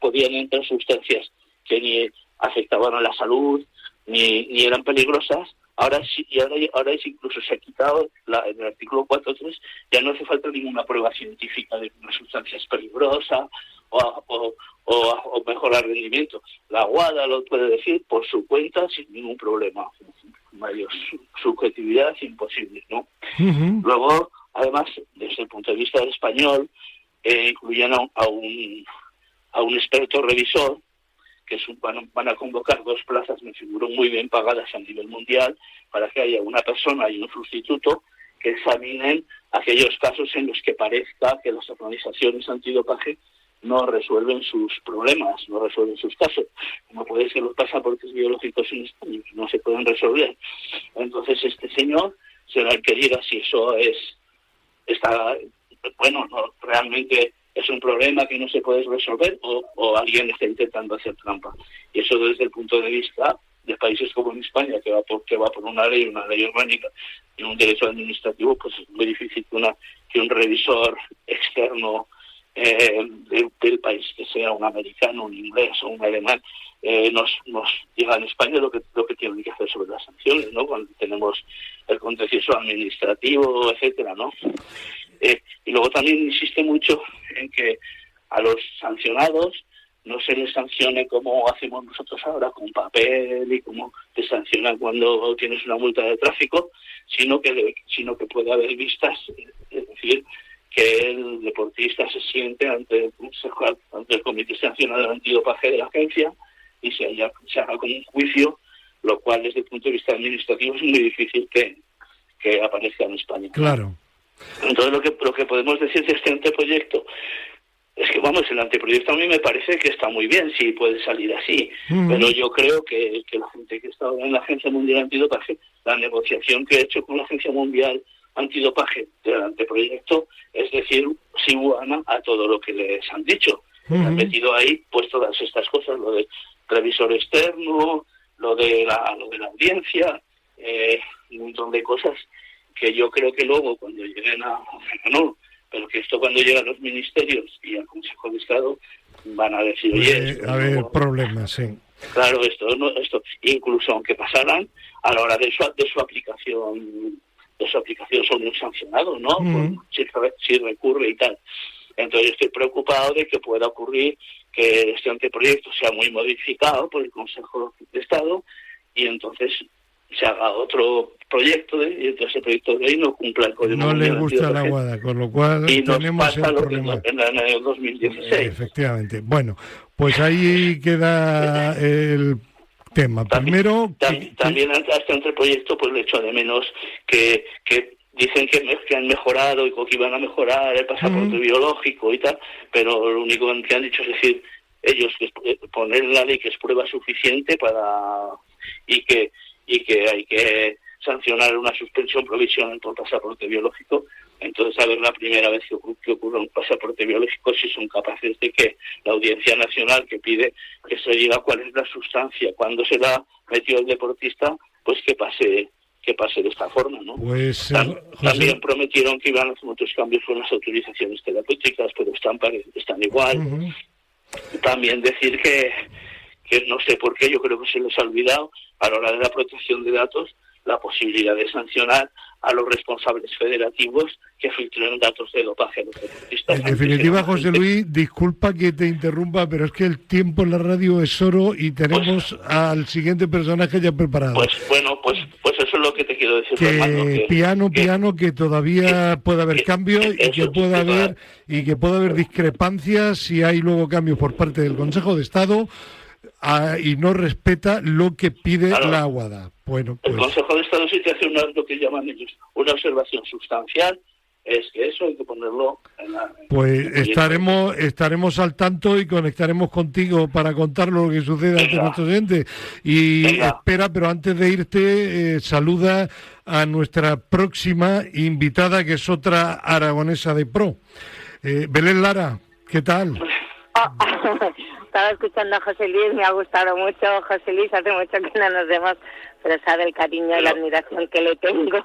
podían entrar sustancias que ni afectaban a la salud, ni eran peligrosas, ahora sí, y ahora incluso se ha quitado en el artículo 4.3, ya no hace falta ninguna prueba científica de que una sustancia es peligrosa o mejorar rendimiento. La WADA lo puede decir por su cuenta sin ningún problema. Mayor subjetividad imposible, ¿no? Uh-huh. Luego, además, desde el punto de vista del español, incluyen a un experto revisor, que van a convocar 2 plazas, me figuro, muy bien pagadas a nivel mundial, para que haya una persona y un sustituto que examinen aquellos casos en los que parezca que las organizaciones antidopaje no resuelven sus problemas, no resuelven sus casos. Como puede ser los pasaportes biológicos en España, que no se pueden resolver. Entonces este señor será el que diga si eso realmente es un problema que no se puede resolver o alguien está intentando hacer trampa. Y eso desde el punto de vista de países como en España, que va por una ley orgánica y un derecho administrativo, pues es muy difícil que un revisor externo del país, que sea un americano, un inglés o un alemán, nos diga en España lo que tienen que hacer sobre las sanciones, ¿no? Cuando tenemos el contencioso administrativo, etcétera, ¿no? Y luego también insiste mucho en que a los sancionados no se les sancione como hacemos nosotros ahora, con papel y como te sancionan cuando tienes una multa de tráfico, sino que puede haber vistas, es decir, que el deportista se siente ante el Comité Sancionador Antidopaje de la agencia y se haga como un juicio, lo cual desde el punto de vista administrativo es muy difícil que aparezca en España. Claro. Entonces lo que podemos decir de este anteproyecto es que, el anteproyecto a mí me parece que está muy bien, si puede salir así, pero yo creo que la gente que está en la Agencia Mundial Antidopaje, la negociación que he hecho con la Agencia Mundial Antidopaje del anteproyecto, es decir, sí buena a todo lo que les han dicho. Han metido ahí pues todas estas cosas, lo del revisor externo, lo de la audiencia, un montón de cosas que yo creo que luego cuando lleguen pero que esto cuando llega a los ministerios y al Consejo de Estado van a decir, oye, a ver, problemas, sí. Claro, esto incluso aunque pasaran, a la hora de su aplicación son un sancionado, ¿no? Si recurre y tal. Entonces estoy preocupado de que pueda ocurrir que este anteproyecto sea muy modificado por el Consejo de Estado y entonces se haga otro proyecto y entonces el proyecto de ley no cumpla el Código no Mundial le gusta la WADA, con lo cual y tenemos el problema en el año 2016. Efectivamente. Bueno, pues ahí queda el tema. Primero también a este anteproyecto pues le echo de menos que dicen que han mejorado y que iban a mejorar el pasaporte biológico y tal, pero lo único que han dicho es decir ellos que poner en la ley que es prueba suficiente para y que hay que sancionar una suspensión provisional por pasaporte biológico. Entonces, a ver, la primera vez que ocurre un pasaporte biológico, si son capaces de que la Audiencia Nacional, que pide que se diga cuál es la sustancia, cuándo se la metió el deportista, pues que pase de esta forma, ¿no? Pues también prometieron que iban a hacer otros cambios con las autorizaciones terapéuticas, pero están igual. Uh-huh. También decir que no sé por qué, yo creo que se les ha olvidado a la hora de la protección de datos la posibilidad de sancionar a los responsables federativos que filtren datos de dopaje a los deportistas. En definitiva, José Luis, disculpa que te interrumpa, pero es que el tiempo en la radio es oro y tenemos al siguiente personaje ya preparado. Pues eso es lo que te quiero decir, que Fernando. Piano, que todavía puede haber cambios y que pueda haber discrepancias si hay luego cambios por parte del Consejo de Estado y no respeta lo que pide la AUADA. Bueno, pues... El Consejo de Estado sí te hace lo que llaman ellos una observación sustancial, es que eso hay que ponerlo en la... Pues estaremos al tanto y conectaremos contigo para contar lo que sucede ante nuestros oyentes. Y espera, pero antes de irte, saluda a nuestra próxima invitada, que es otra aragonesa de pro. Belén Lara, ¿qué tal? Estaba escuchando a José Luis, me ha gustado mucho. José Luis, hace mucho que no nos vemos, pero sabe el cariño y la admiración que le tengo.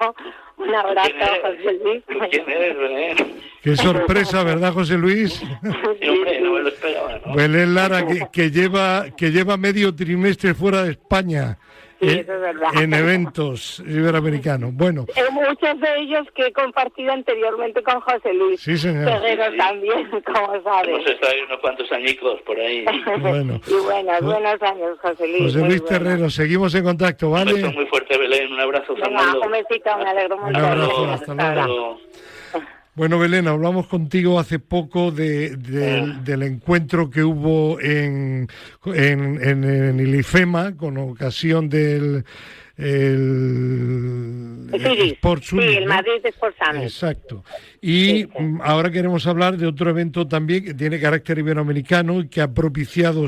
Un abrazo, José Luis. ¿Quién eres, Belén? Qué sorpresa, ¿verdad, José Luis? Sí, hombre, no me lo esperaba, ¿no? Belén Lara, que lleva medio trimestre fuera de España. Sí, eso es verdad. En eventos iberoamericanos. Bueno. Muchos de ellos que he compartido anteriormente con José Luis. Sí, señor. Terrero también, como sabes. Hemos estado ahí unos cuantos añicos por ahí. Bueno. Y buenos años, José Luis. José Luis Terrero, seguimos en contacto, ¿vale? Un beso muy fuerte, Belén. Un abrazo, Fernando. Un besito, me alegro mucho. Un abrazo, hasta luego. Bueno, Belén, hablamos contigo hace poco del encuentro que hubo en el IFEMA con ocasión del Sport Summit, sí, el Madrid Sport Summit. Exacto. Y ahora queremos hablar de otro evento también que tiene carácter iberoamericano y que se ha propiciado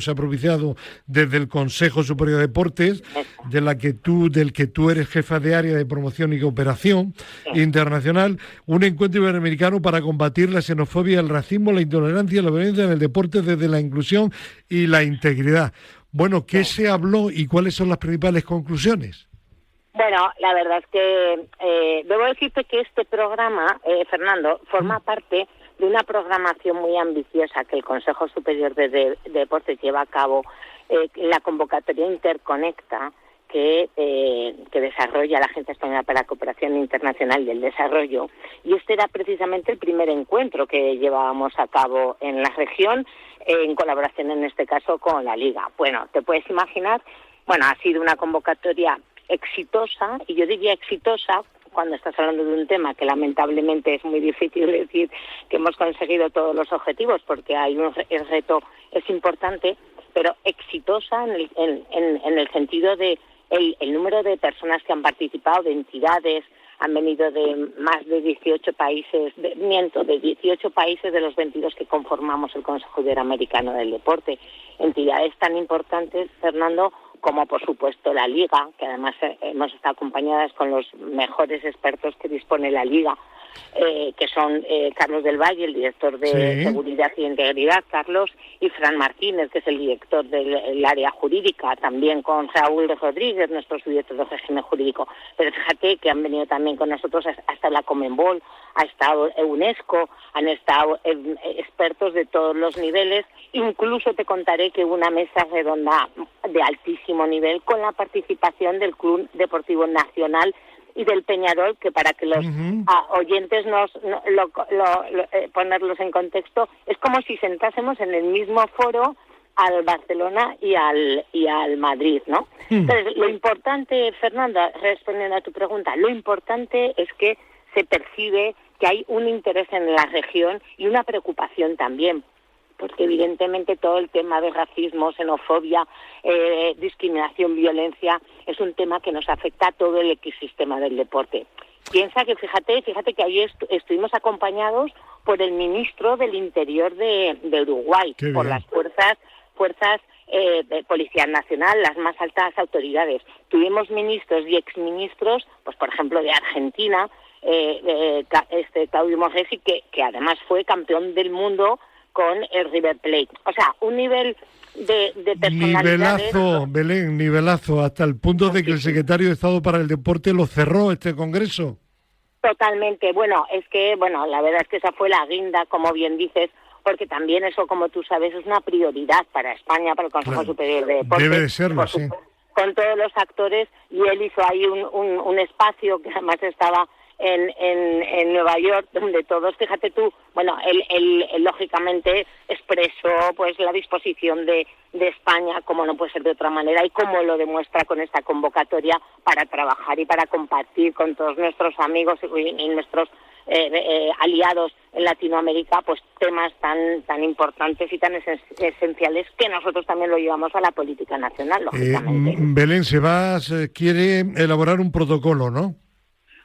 desde el Consejo Superior de Deportes, del que tú eres jefa de área de promoción y cooperación internacional, un encuentro iberoamericano para combatir la xenofobia, el racismo, la intolerancia y la violencia en el deporte desde la inclusión y la integridad. Bueno, ¿qué se habló y cuáles son las principales conclusiones? Bueno, la verdad es que debo decirte que este programa, Fernando, forma parte de una programación muy ambiciosa que el Consejo Superior de Deportes lleva a cabo, la convocatoria Interconecta, que desarrolla la Agencia Española para la Cooperación Internacional y el Desarrollo. Y este era precisamente el primer encuentro que llevábamos a cabo en la región, en colaboración en este caso con la Liga. Bueno, te puedes imaginar, ha sido una convocatoria exitosa, y yo diría exitosa cuando estás hablando de un tema que lamentablemente es muy difícil decir que hemos conseguido todos los objetivos, porque el reto es importante, pero exitosa en el sentido de el número de personas que han participado, de entidades, han venido de más de 18 países, de 18 países de los 22 que conformamos el Consejo Iberoamericano del Deporte. Entidades tan importantes, Fernando, como por supuesto la Liga, que además hemos estado acompañadas con los mejores expertos que dispone la Liga, que son Carlos del Valle, el director de Seguridad y Integridad, Carlos, y Fran Martínez, que es el director del área jurídica, también con Raúl Rodríguez, nuestro subdirector de régimen jurídico. Pero fíjate que han venido también con nosotros hasta la Conmebol, ha estado UNESCO, han estado expertos de todos los niveles. Incluso te contaré que hubo una mesa redonda de altísimo nivel con la participación del Club Deportivo Nacional y del Peñarol, que para que los oyentes ponerlos en contexto, es como si sentásemos en el mismo foro al Barcelona y al Madrid, ¿no? Entonces, lo importante, Fernanda, respondiendo a tu pregunta, lo importante es que se percibe que hay un interés en la región y una preocupación también, porque evidentemente todo el tema de racismo, xenofobia, discriminación, violencia, es un tema que nos afecta a todo el ecosistema del deporte. Piensa que, fíjate que ayer estuvimos acompañados por el ministro del Interior de Uruguay, por las fuerzas de Policía Nacional, las más altas autoridades. Tuvimos ministros y exministros, pues por ejemplo de Argentina, Claudio Morresi, que además fue campeón del mundo con el River Plate. O sea, un nivel de personalidades... Nivelazo, Belén, nivelazo, hasta el punto de que el secretario de Estado para el Deporte lo cerró este congreso. Totalmente. Bueno, la verdad es que esa fue la guinda, como bien dices, porque también eso, como tú sabes, es una prioridad para España, para el Consejo Superior de Deportes. Debe de serlo, sí. Con todos los actores, y él hizo ahí un espacio que además estaba en Nueva York, donde todos, fíjate tú, bueno, él lógicamente expresó pues la disposición de España, como no puede ser de otra manera, y como lo demuestra con esta convocatoria para trabajar y para compartir con todos nuestros amigos y nuestros aliados en Latinoamérica, pues temas tan importantes y tan esenciales, que nosotros también lo llevamos a la política nacional, lógicamente. Belén, quiere elaborar un protocolo, ¿no?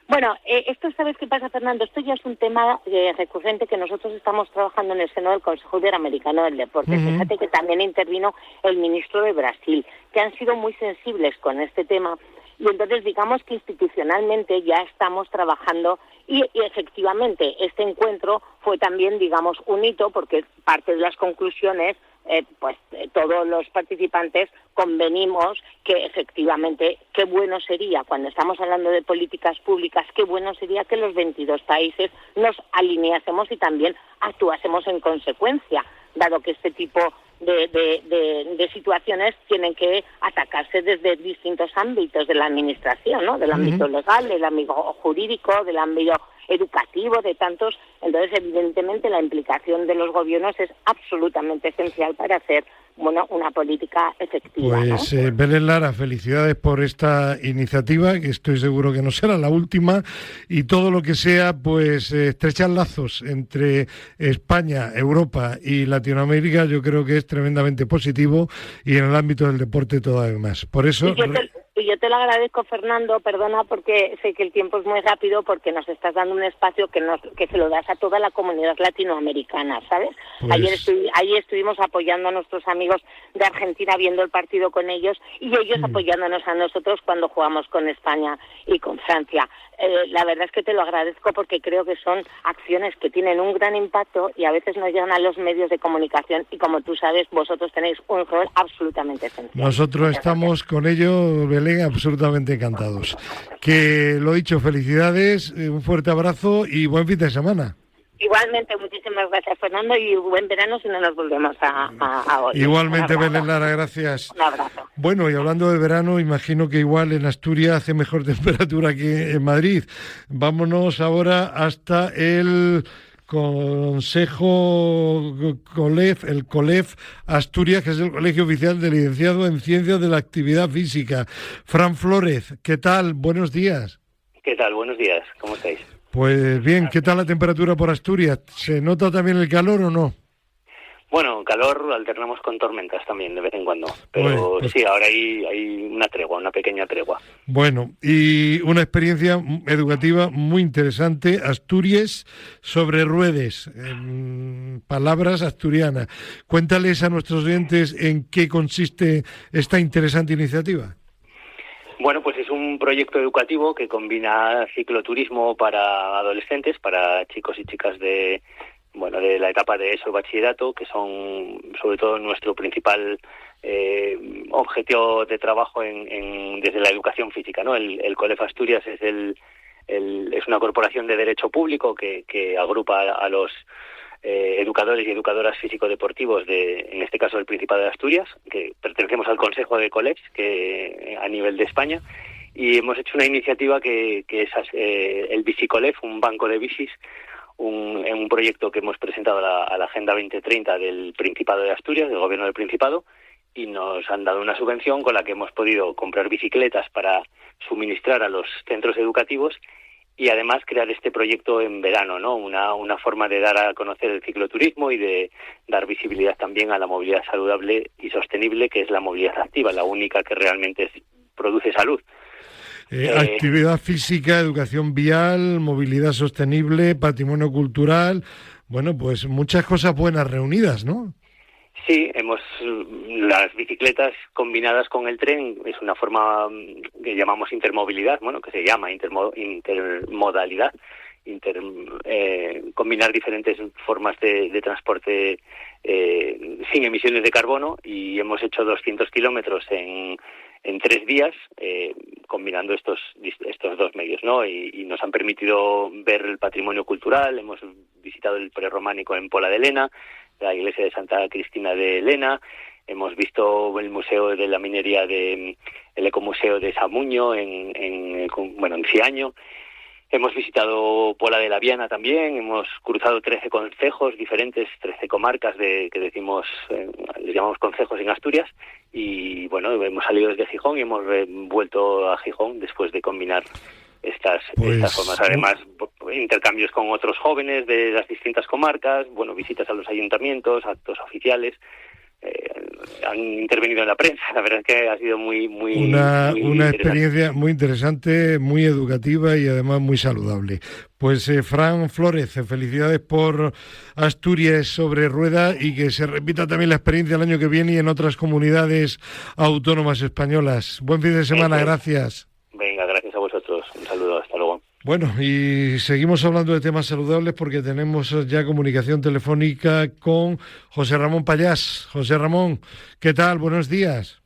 Bueno, esto, ¿sabes qué pasa, Fernando? Esto ya es un tema recurrente que nosotros estamos trabajando en el seno del Consejo Interamericano del Deporte. Fíjate que también intervino el ministro de Brasil, que han sido muy sensibles con este tema. Y entonces, digamos que institucionalmente ya estamos trabajando y efectivamente este encuentro fue también, digamos, un hito, porque parte de las conclusiones, todos los participantes convenimos que efectivamente qué bueno sería, cuando estamos hablando de políticas públicas, qué bueno sería que los 22 países nos alineásemos y también actuásemos en consecuencia, dado que este tipo de situaciones tienen que atacarse desde distintos ámbitos de la administración, ¿no? Del ámbito legal, del ámbito jurídico, del ámbito educativo, de tantos. Entonces, evidentemente, la implicación de los gobiernos es absolutamente esencial para hacer una política efectiva. Pues ¿no? Belén Lara, felicidades por esta iniciativa, que estoy seguro que no será la última, y todo lo que sea, pues estrechar lazos entre España, Europa y Latinoamérica, yo creo que es tremendamente positivo, y en el ámbito del deporte todavía más. Por eso... Y yo te lo agradezco, Fernando, perdona, porque sé que el tiempo es muy rápido, porque nos estás dando un espacio que se lo das a toda la comunidad latinoamericana, ¿sabes? Pues... Ayer estuvimos apoyando a nuestros amigos de Argentina, viendo el partido con ellos, y ellos apoyándonos a nosotros cuando jugamos con España y con Francia. La verdad es que te lo agradezco, porque creo que son acciones que tienen un gran impacto y a veces no llegan a los medios de comunicación, y como tú sabes, vosotros tenéis un rol absolutamente esencial. Nosotros estamos con ello, Belén, absolutamente encantados. Que lo dicho, felicidades, un fuerte abrazo y buen fin de semana. Igualmente, muchísimas gracias, Fernando, y buen verano si no nos volvemos a hoy. Igualmente, Belén Lara, gracias. Un abrazo. Bueno, y hablando de verano, imagino que igual en Asturias hace mejor temperatura que en Madrid. Vámonos ahora hasta el Consejo el COLEF Asturias, que es el Colegio Oficial de Licenciado en Ciencias de la Actividad Física. Fran Flórez, ¿qué tal? Buenos días. ¿Qué tal? Buenos días. ¿Cómo estáis? Pues bien, ¿qué tal la temperatura por Asturias? ¿Se nota también el calor o no? Bueno, calor alternamos con tormentas también de vez en cuando, pero pues sí, ahora hay una tregua, una pequeña tregua. Bueno, y una experiencia educativa muy interesante, Asturias sobre ruedas, en palabras asturianas. Cuéntales a nuestros oyentes en qué consiste esta interesante iniciativa. Bueno, pues es un proyecto educativo que combina cicloturismo para adolescentes, para chicos y chicas de la etapa de ESO, bachillerato, que son sobre todo nuestro principal objetivo de trabajo desde la educación física, ¿no? El COLEF Asturias es una corporación de derecho público que agrupa a los educadores y educadoras físico-deportivos en este caso del Principado de Asturias, que pertenecemos al Consejo de COLEFs, que a nivel de España, y hemos hecho una iniciativa que es el BiciCOLEF, un banco de bicis, un proyecto que hemos presentado a la Agenda 2030 del Principado de Asturias, del Gobierno del Principado, y nos han dado una subvención con la que hemos podido comprar bicicletas para suministrar a los centros educativos y además crear este proyecto en verano, ¿no? Una forma de dar a conocer el cicloturismo y de dar visibilidad también a la movilidad saludable y sostenible, que es la movilidad activa, la única que realmente produce salud. Actividad física, educación vial, movilidad sostenible, patrimonio cultural, bueno, pues muchas cosas buenas reunidas, ¿no? Sí, las bicicletas combinadas con el tren es una forma que llamamos intermovilidad, bueno, que se llama intermodalidad, combinar diferentes formas de transporte sin emisiones de carbono, y hemos hecho 200 kilómetros en 3 días combinando estos dos medios, ¿no? Y nos han permitido ver el patrimonio cultural. Hemos visitado el prerrománico en Pola de Lena, la iglesia de Santa Cristina de Lena, hemos visto el museo de la minería el ecomuseo de Samuño en Ciaño. Hemos visitado Pola de la Viana también, hemos cruzado 13 concejos diferentes, 13 comarcas que decimos, les llamamos concejos en Asturias, y bueno, hemos salido desde Gijón y hemos vuelto a Gijón después de combinar estas formas. Además, intercambios con otros jóvenes de las distintas comarcas, bueno, visitas a los ayuntamientos, actos oficiales. Han intervenido en la prensa. La verdad es que ha sido muy una experiencia muy interesante, muy educativa y además muy saludable. Pues Fran Flórez, felicidades por Asturias sobre rueda, y que se repita también la experiencia el año que viene y en otras comunidades autónomas españolas. Buen fin de semana, gracias. Venga, gracias a vosotros. Un saludo, hasta luego. Bueno, y seguimos hablando de temas saludables porque tenemos ya comunicación telefónica con José Ramón Pallás. José Ramón, ¿qué tal? Buenos días.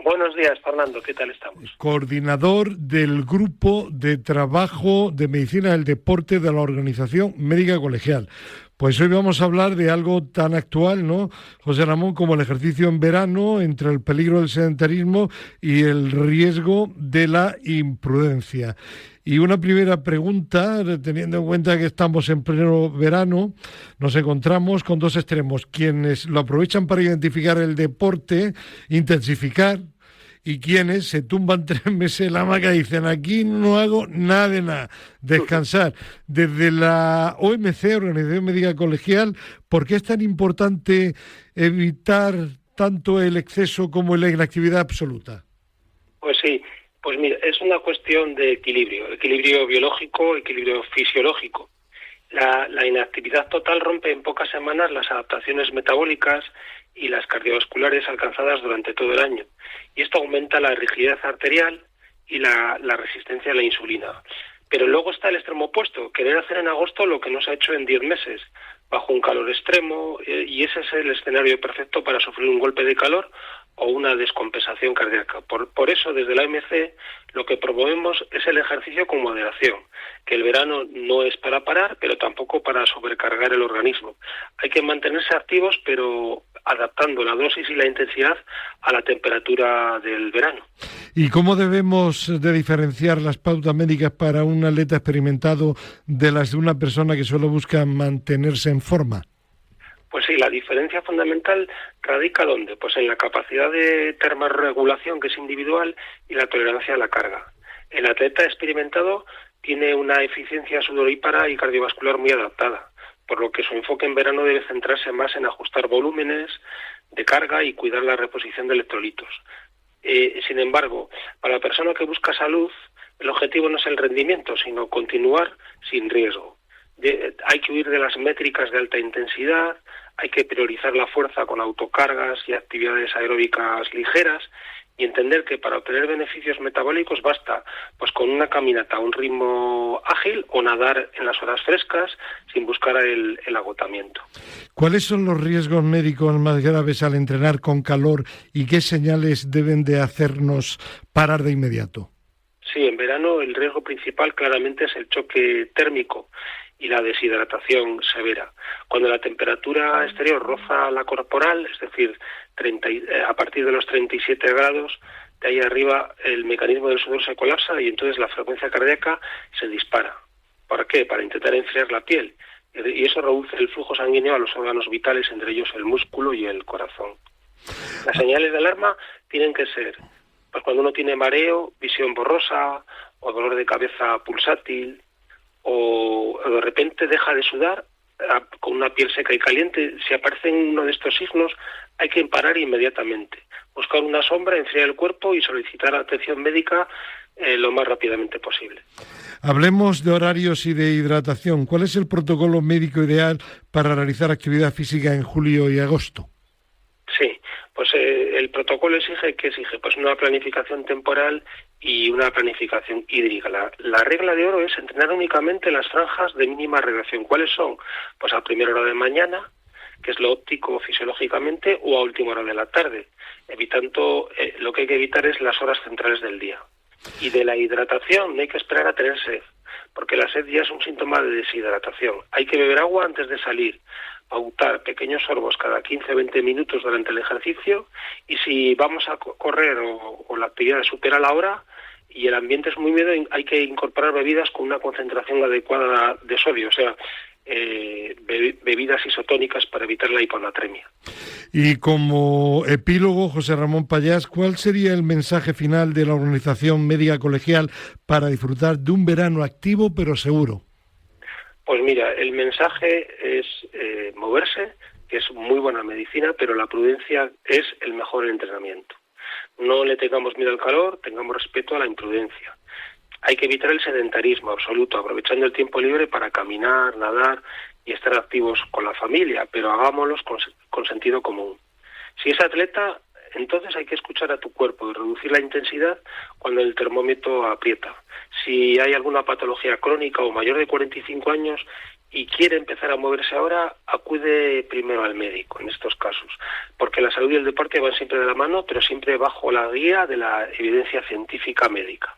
Buenos días, Fernando. ¿Qué tal estamos? Coordinador del Grupo de Trabajo de Medicina del Deporte de la Organización Médica Colegial. Pues hoy vamos a hablar de algo tan actual, ¿no, José Ramón, como el ejercicio en verano, entre el peligro del sedentarismo y el riesgo de la imprudencia. Y una primera pregunta, teniendo en cuenta que estamos en pleno verano, nos encontramos con dos extremos: quienes lo aprovechan para identificar el deporte, intensificar, y quienes se tumban 3 meses en la hamaca y dicen: aquí no hago nada de nada, descansar. Desde la OMC, Organización Médica Colegial, ¿por qué es tan importante evitar tanto el exceso como la inactividad absoluta? Pues sí, pues mira, es una cuestión de equilibrio biológico, equilibrio fisiológico. La inactividad total rompe en pocas semanas las adaptaciones metabólicas y las cardiovasculares alcanzadas durante todo el año. Y esto aumenta la rigidez arterial y la resistencia a la insulina. Pero luego está el extremo opuesto, querer hacer en agosto lo que no se ha hecho en 10 meses, bajo un calor extremo, y ese es el escenario perfecto para sufrir un golpe de calor o una descompensación cardíaca. Por eso, desde la OMC, lo que promovemos es el ejercicio con moderación, que el verano no es para parar, pero tampoco para sobrecargar el organismo. Hay que mantenerse activos, pero adaptando la dosis y la intensidad a la temperatura del verano. ¿Y cómo debemos de diferenciar las pautas médicas para un atleta experimentado de las de una persona que solo busca mantenerse en forma? Pues sí, la diferencia fundamental radica ¿dónde? Pues en la capacidad de termorregulación, que es individual, y la tolerancia a la carga. El atleta experimentado tiene una eficiencia sudorípara y cardiovascular muy adaptada, por lo que su enfoque en verano debe centrarse más en ajustar volúmenes de carga y cuidar la reposición de electrolitos. Sin embargo, para la persona que busca salud, el objetivo no es el rendimiento, sino continuar sin riesgo. Hay que huir de las métricas de alta intensidad, hay que priorizar la fuerza con autocargas y actividades aeróbicas ligeras, y entender que para obtener beneficios metabólicos basta pues con una caminata a un ritmo ágil o nadar en las horas frescas sin buscar el agotamiento. ¿Cuáles son los riesgos médicos más graves al entrenar con calor y qué señales deben de hacernos parar de inmediato? Sí, en verano el riesgo principal claramente es el choque térmico y la deshidratación severa. Cuando la temperatura exterior roza la corporal, es decir, a partir de los 37 grados, de ahí arriba el mecanismo del sudor se colapsa y entonces la frecuencia cardíaca se dispara. ¿Para qué? Para intentar enfriar la piel. Y eso reduce el flujo sanguíneo a los órganos vitales, entre ellos el músculo y el corazón. Las señales de alarma tienen que ser pues cuando uno tiene mareo, visión borrosa o dolor de cabeza pulsátil, o de repente deja de sudar con una piel seca y caliente. Si aparecen uno de estos signos, hay que parar inmediatamente, buscar una sombra, enfriar el cuerpo y solicitar atención médica lo más rápidamente posible. Hablemos de horarios y de hidratación. ¿Cuál es el protocolo médico ideal para realizar actividad física en julio y agosto? Pues el protocolo exige, ¿qué exige? Pues una planificación temporal y una planificación hídrica. La regla de oro es entrenar únicamente las franjas de mínima radiación. ¿Cuáles son? Pues a primera hora de mañana, que es lo óptico fisiológicamente, o a última hora de la tarde, evitando, lo que hay que evitar es las horas centrales del día. Y de la hidratación no hay que esperar a tener sed, porque la sed ya es un síntoma de deshidratación. Hay que beber agua antes de salir, pautar pequeños sorbos cada 15-20 minutos durante el ejercicio, y si vamos a correr o la actividad supera la hora y el ambiente es muy húmedo, hay que incorporar bebidas con una concentración adecuada de sodio, o sea, bebidas isotónicas para evitar la hiponatremia. Y como epílogo, José Ramón Pallás, ¿cuál sería el mensaje final de la Organización Médica Colegial para disfrutar de un verano activo pero seguro? Pues mira, el mensaje es moverse, que es muy buena medicina, pero la prudencia es el mejor entrenamiento. No le tengamos miedo al calor, tengamos respeto a la imprudencia. Hay que evitar el sedentarismo absoluto, aprovechando el tiempo libre para caminar, nadar y estar activos con la familia, pero hagámoslos con sentido común. Si es atleta, entonces hay que escuchar a tu cuerpo y reducir la intensidad cuando el termómetro aprieta. Si hay alguna patología crónica o mayor de 45 años y quiere empezar a moverse ahora, acude primero al médico en estos casos, porque la salud y el deporte van siempre de la mano, pero siempre bajo la guía de la evidencia científica médica.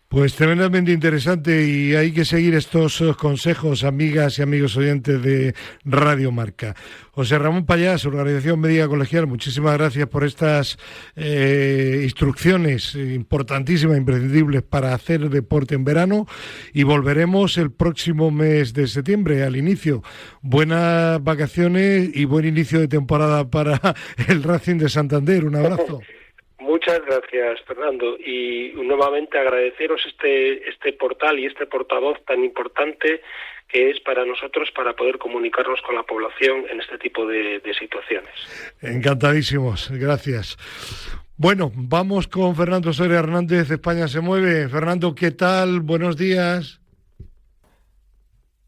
Pues tremendamente interesante, y hay que seguir estos consejos, amigas y amigos oyentes de Radio Marca. José Ramón Pallás, Organización Médica Colegial, muchísimas gracias por estas instrucciones importantísimas, imprescindibles para hacer deporte en verano, y volveremos el próximo mes de septiembre, al inicio. Buenas vacaciones y buen inicio de temporada para el Racing de Santander. Un abrazo. Muchas gracias, Fernando, y nuevamente agradeceros este portal y este portavoz tan importante que es para nosotros para poder comunicarnos con la población en este tipo de situaciones. Encantadísimos, gracias. Bueno, vamos con Fernando Soria Hernández, España se mueve. Fernando, ¿qué tal? Buenos días.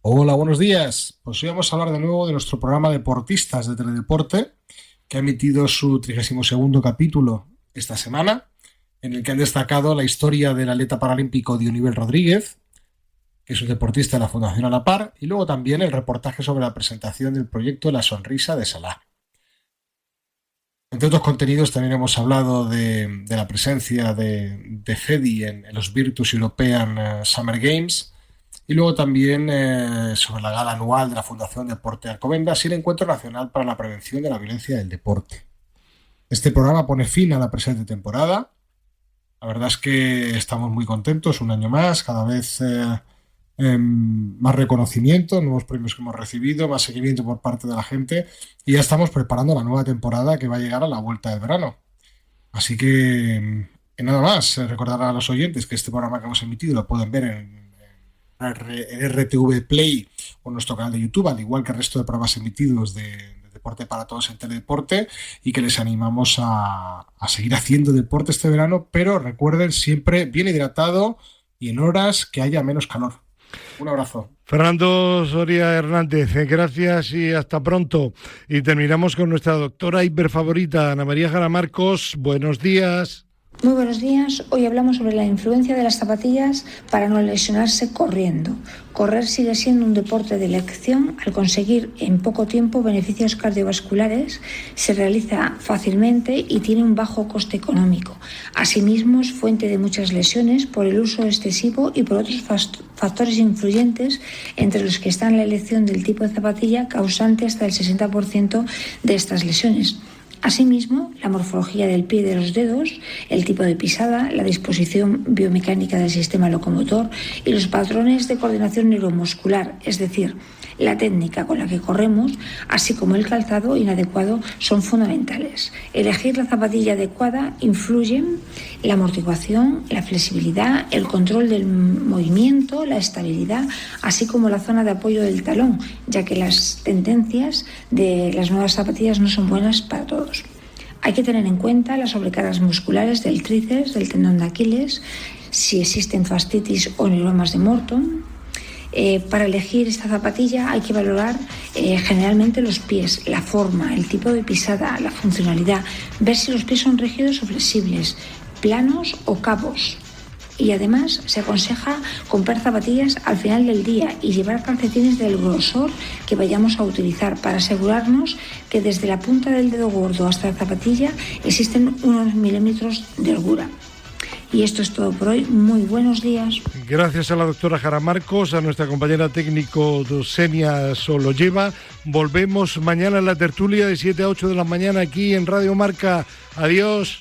Hola, buenos días. Pues hoy vamos a hablar de nuevo de nuestro programa Deportistas de Teledeporte, que ha emitido su 32º capítulo esta semana, en el que han destacado la historia del atleta paralímpico Dionibel Rodríguez, que es un deportista de la Fundación A la Par, y luego también el reportaje sobre la presentación del proyecto La Sonrisa de Salah. Entre otros contenidos también hemos hablado de la presencia de FEDI en los Virtus European Summer Games, y luego también sobre la gala anual de la Fundación Deporte Alcobendas y el Encuentro Nacional para la Prevención de la Violencia del Deporte. Este programa pone fin a la presente temporada. La verdad es que estamos muy contentos, un año más, cada vez más reconocimiento, nuevos premios que hemos recibido, más seguimiento por parte de la gente, y ya estamos preparando la nueva temporada que va a llegar a la vuelta del verano. Así que nada más, recordar a los oyentes que este programa que hemos emitido lo pueden ver en RTV Play o en nuestro canal de YouTube, al igual que el resto de programas emitidos de Deporte para Todos en Teledeporte, y que les animamos a seguir haciendo deporte este verano, pero recuerden, siempre bien hidratado y en horas que haya menos calor. Un abrazo. Fernando Soria Hernández, gracias y hasta pronto. Y terminamos con nuestra doctora hiperfavorita, Ana María Jara Marcos. Buenos días. Muy buenos días. Hoy hablamos sobre la influencia de las zapatillas para no lesionarse corriendo. Correr sigue siendo un deporte de elección. Al conseguir en poco tiempo beneficios cardiovasculares, se realiza fácilmente y tiene un bajo coste económico. Asimismo, es fuente de muchas lesiones por el uso excesivo y por otros factores influyentes, entre los que están la elección del tipo de zapatilla, causante hasta el 60% de estas lesiones. Asimismo, la morfología del pie y de los dedos, el tipo de pisada, la disposición biomecánica del sistema locomotor y los patrones de coordinación neuromuscular, es decir, la técnica con la que corremos, así como el calzado inadecuado, son fundamentales. Elegir la zapatilla adecuada influye en la amortiguación, la flexibilidad, el control del movimiento, la estabilidad, así como la zona de apoyo del talón, ya que las tendencias de las nuevas zapatillas no son buenas para todos. Hay que tener en cuenta las sobrecargas musculares del tríceps, del tendón de Aquiles, si existen fascitis o neuromas de Morton, Para elegir esta zapatilla hay que valorar generalmente los pies, la forma, el tipo de pisada, la funcionalidad, ver si los pies son rígidos o flexibles, planos o cabos. Y además se aconseja comprar zapatillas al final del día y llevar calcetines del grosor que vayamos a utilizar para asegurarnos que desde la punta del dedo gordo hasta la zapatilla existen unos milímetros de holgura. Y esto es todo por hoy. Muy buenos días. Gracias a la doctora Jara Marcos, a nuestra compañera técnico Xenia Sololleva. Volvemos mañana en la tertulia de 7 a 8 de la mañana aquí en Radio Marca. Adiós.